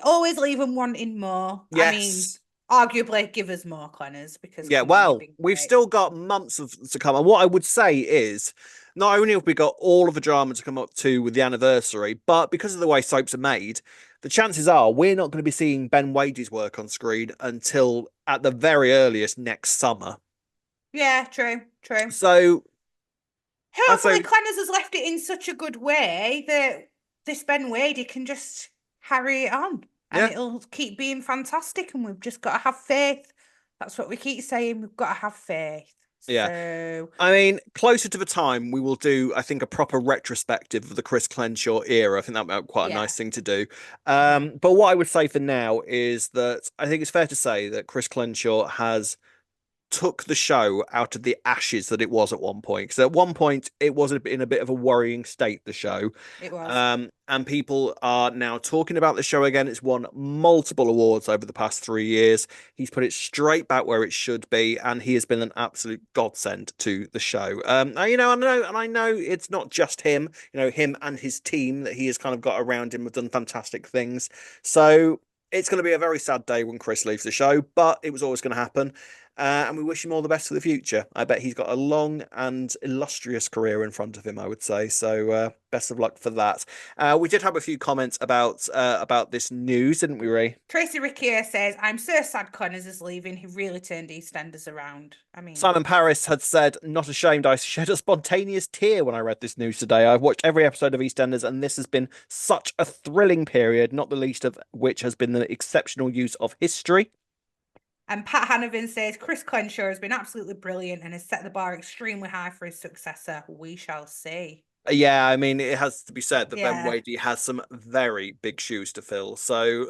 Always leave them wanting more. Yes. I mean, arguably give us more, Clenners, because we've still got months to come. And what I would say is, not only have we got all of the drama to come up to with the anniversary, but because of the way soaps are made, the chances are we're not going to be seeing Ben Wadey's work on screen until at the very earliest next summer. Yeah, true. So hopefully Clenners has left it in such a good way that this Ben Wadey can just carry it on. And it'll keep being fantastic, and we've just got to have faith. That's what we keep saying. We've got to have faith. Yeah. So... I mean, closer to the time, we will do, I think, a proper retrospective of the Chris Clenshaw era. I think that might be quite a nice thing to do. But what I would say for now is that I think it's fair to say that Chris Clenshaw has took the show out of the ashes that it was at one point. Because at one point, it was in a bit of a worrying state, the show. It was. And people are now talking about the show again. It's won multiple awards over the past 3 years. He's put it straight back where it should be, and he has been an absolute godsend to the show. I know it's not just him. Him and his team that he has kind of got around him have done fantastic things. So it's going to be a very sad day when Chris leaves the show, but it was always going to happen. And we wish him all the best for the future. I bet he's got a long and illustrious career in front of him, I would say. So best of luck for that. We did have a few comments about this news, didn't we, Ray? Tracy Rickier says, I'm so sad Connors is leaving. He really turned EastEnders around. I mean, Simon Paris had said, not ashamed, I shed a spontaneous tear when I read this news today. I've watched every episode of EastEnders, and this has been such a thrilling period, not the least of which has been the exceptional use of history. And Pat Hanovan says, Chris Clenshaw has been absolutely brilliant and has set the bar extremely high for his successor. We shall see. Yeah, I mean, it has to be said that Ben Wadey has some very big shoes to fill. So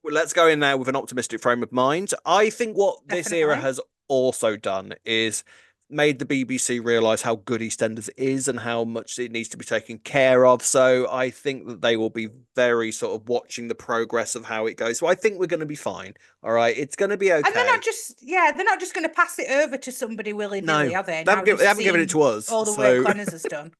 let's go in there with an optimistic frame of mind. I think what this era has also done is made the BBC realise how good EastEnders is and how much it needs to be taken care of. So I think that they will be very sort of watching the progress of how it goes. So I think we're going to be fine. All right, it's going to be okay. And they're not just going to pass it over to somebody willy-nilly, are they? They haven't given it to us. All the work Connors has done.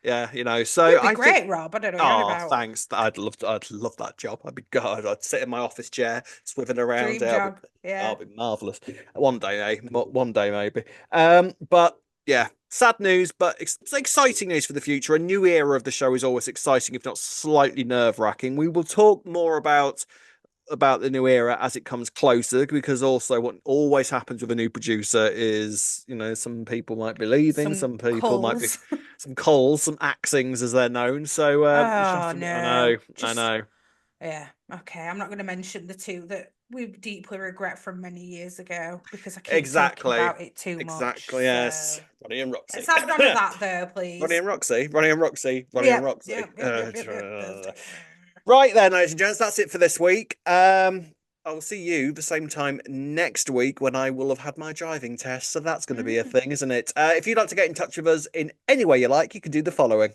Yeah, you know, so It'd be great, Rob. I don't know. Oh, thanks. I'd love that job. I'd sit in my office chair, swiveling around. Dream job. It'll be marvelous. One day, maybe. But yeah, sad news, but it's exciting news for the future. A new era of the show is always exciting, if not slightly nerve-wracking. We will talk more about the new era as it comes closer, because also what always happens with a new producer is, you know, some people might be leaving, some people might be some culls, some axings as they're known. So I know. Yeah, okay, I'm not going to mention the two that we deeply regret from many years ago because I keep talking about it too much. Exactly, yes. Ronnie and Roxy. Let's have none of that though, please. Ronnie and Roxy. Right then, ladies and gents, that's it for this week. I'll see you the same time next week when I will have had my driving test. So that's going to be a thing, isn't it? If you'd like to get in touch with us in any way you like, you can do the following.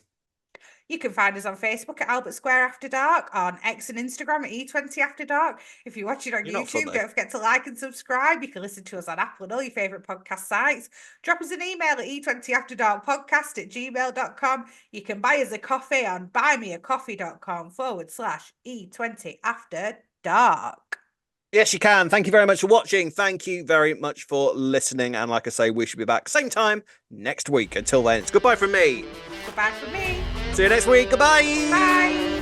You can find us on Facebook at Albert Square After Dark, on X and Instagram at E20 After Dark. If you're watching on YouTube, don't forget to like and subscribe. You can listen to us on Apple and all your favourite podcast sites. Drop us an email at e20afterdarkpodcast@gmail.com. You can buy us a coffee on buymeacoffee.com/E20 After Dark. Yes, you can. Thank you very much for watching. Thank you very much for listening. And like I say, we should be back same time next week. Until then, it's goodbye from me. Goodbye from me. See you next week. Goodbye. Bye.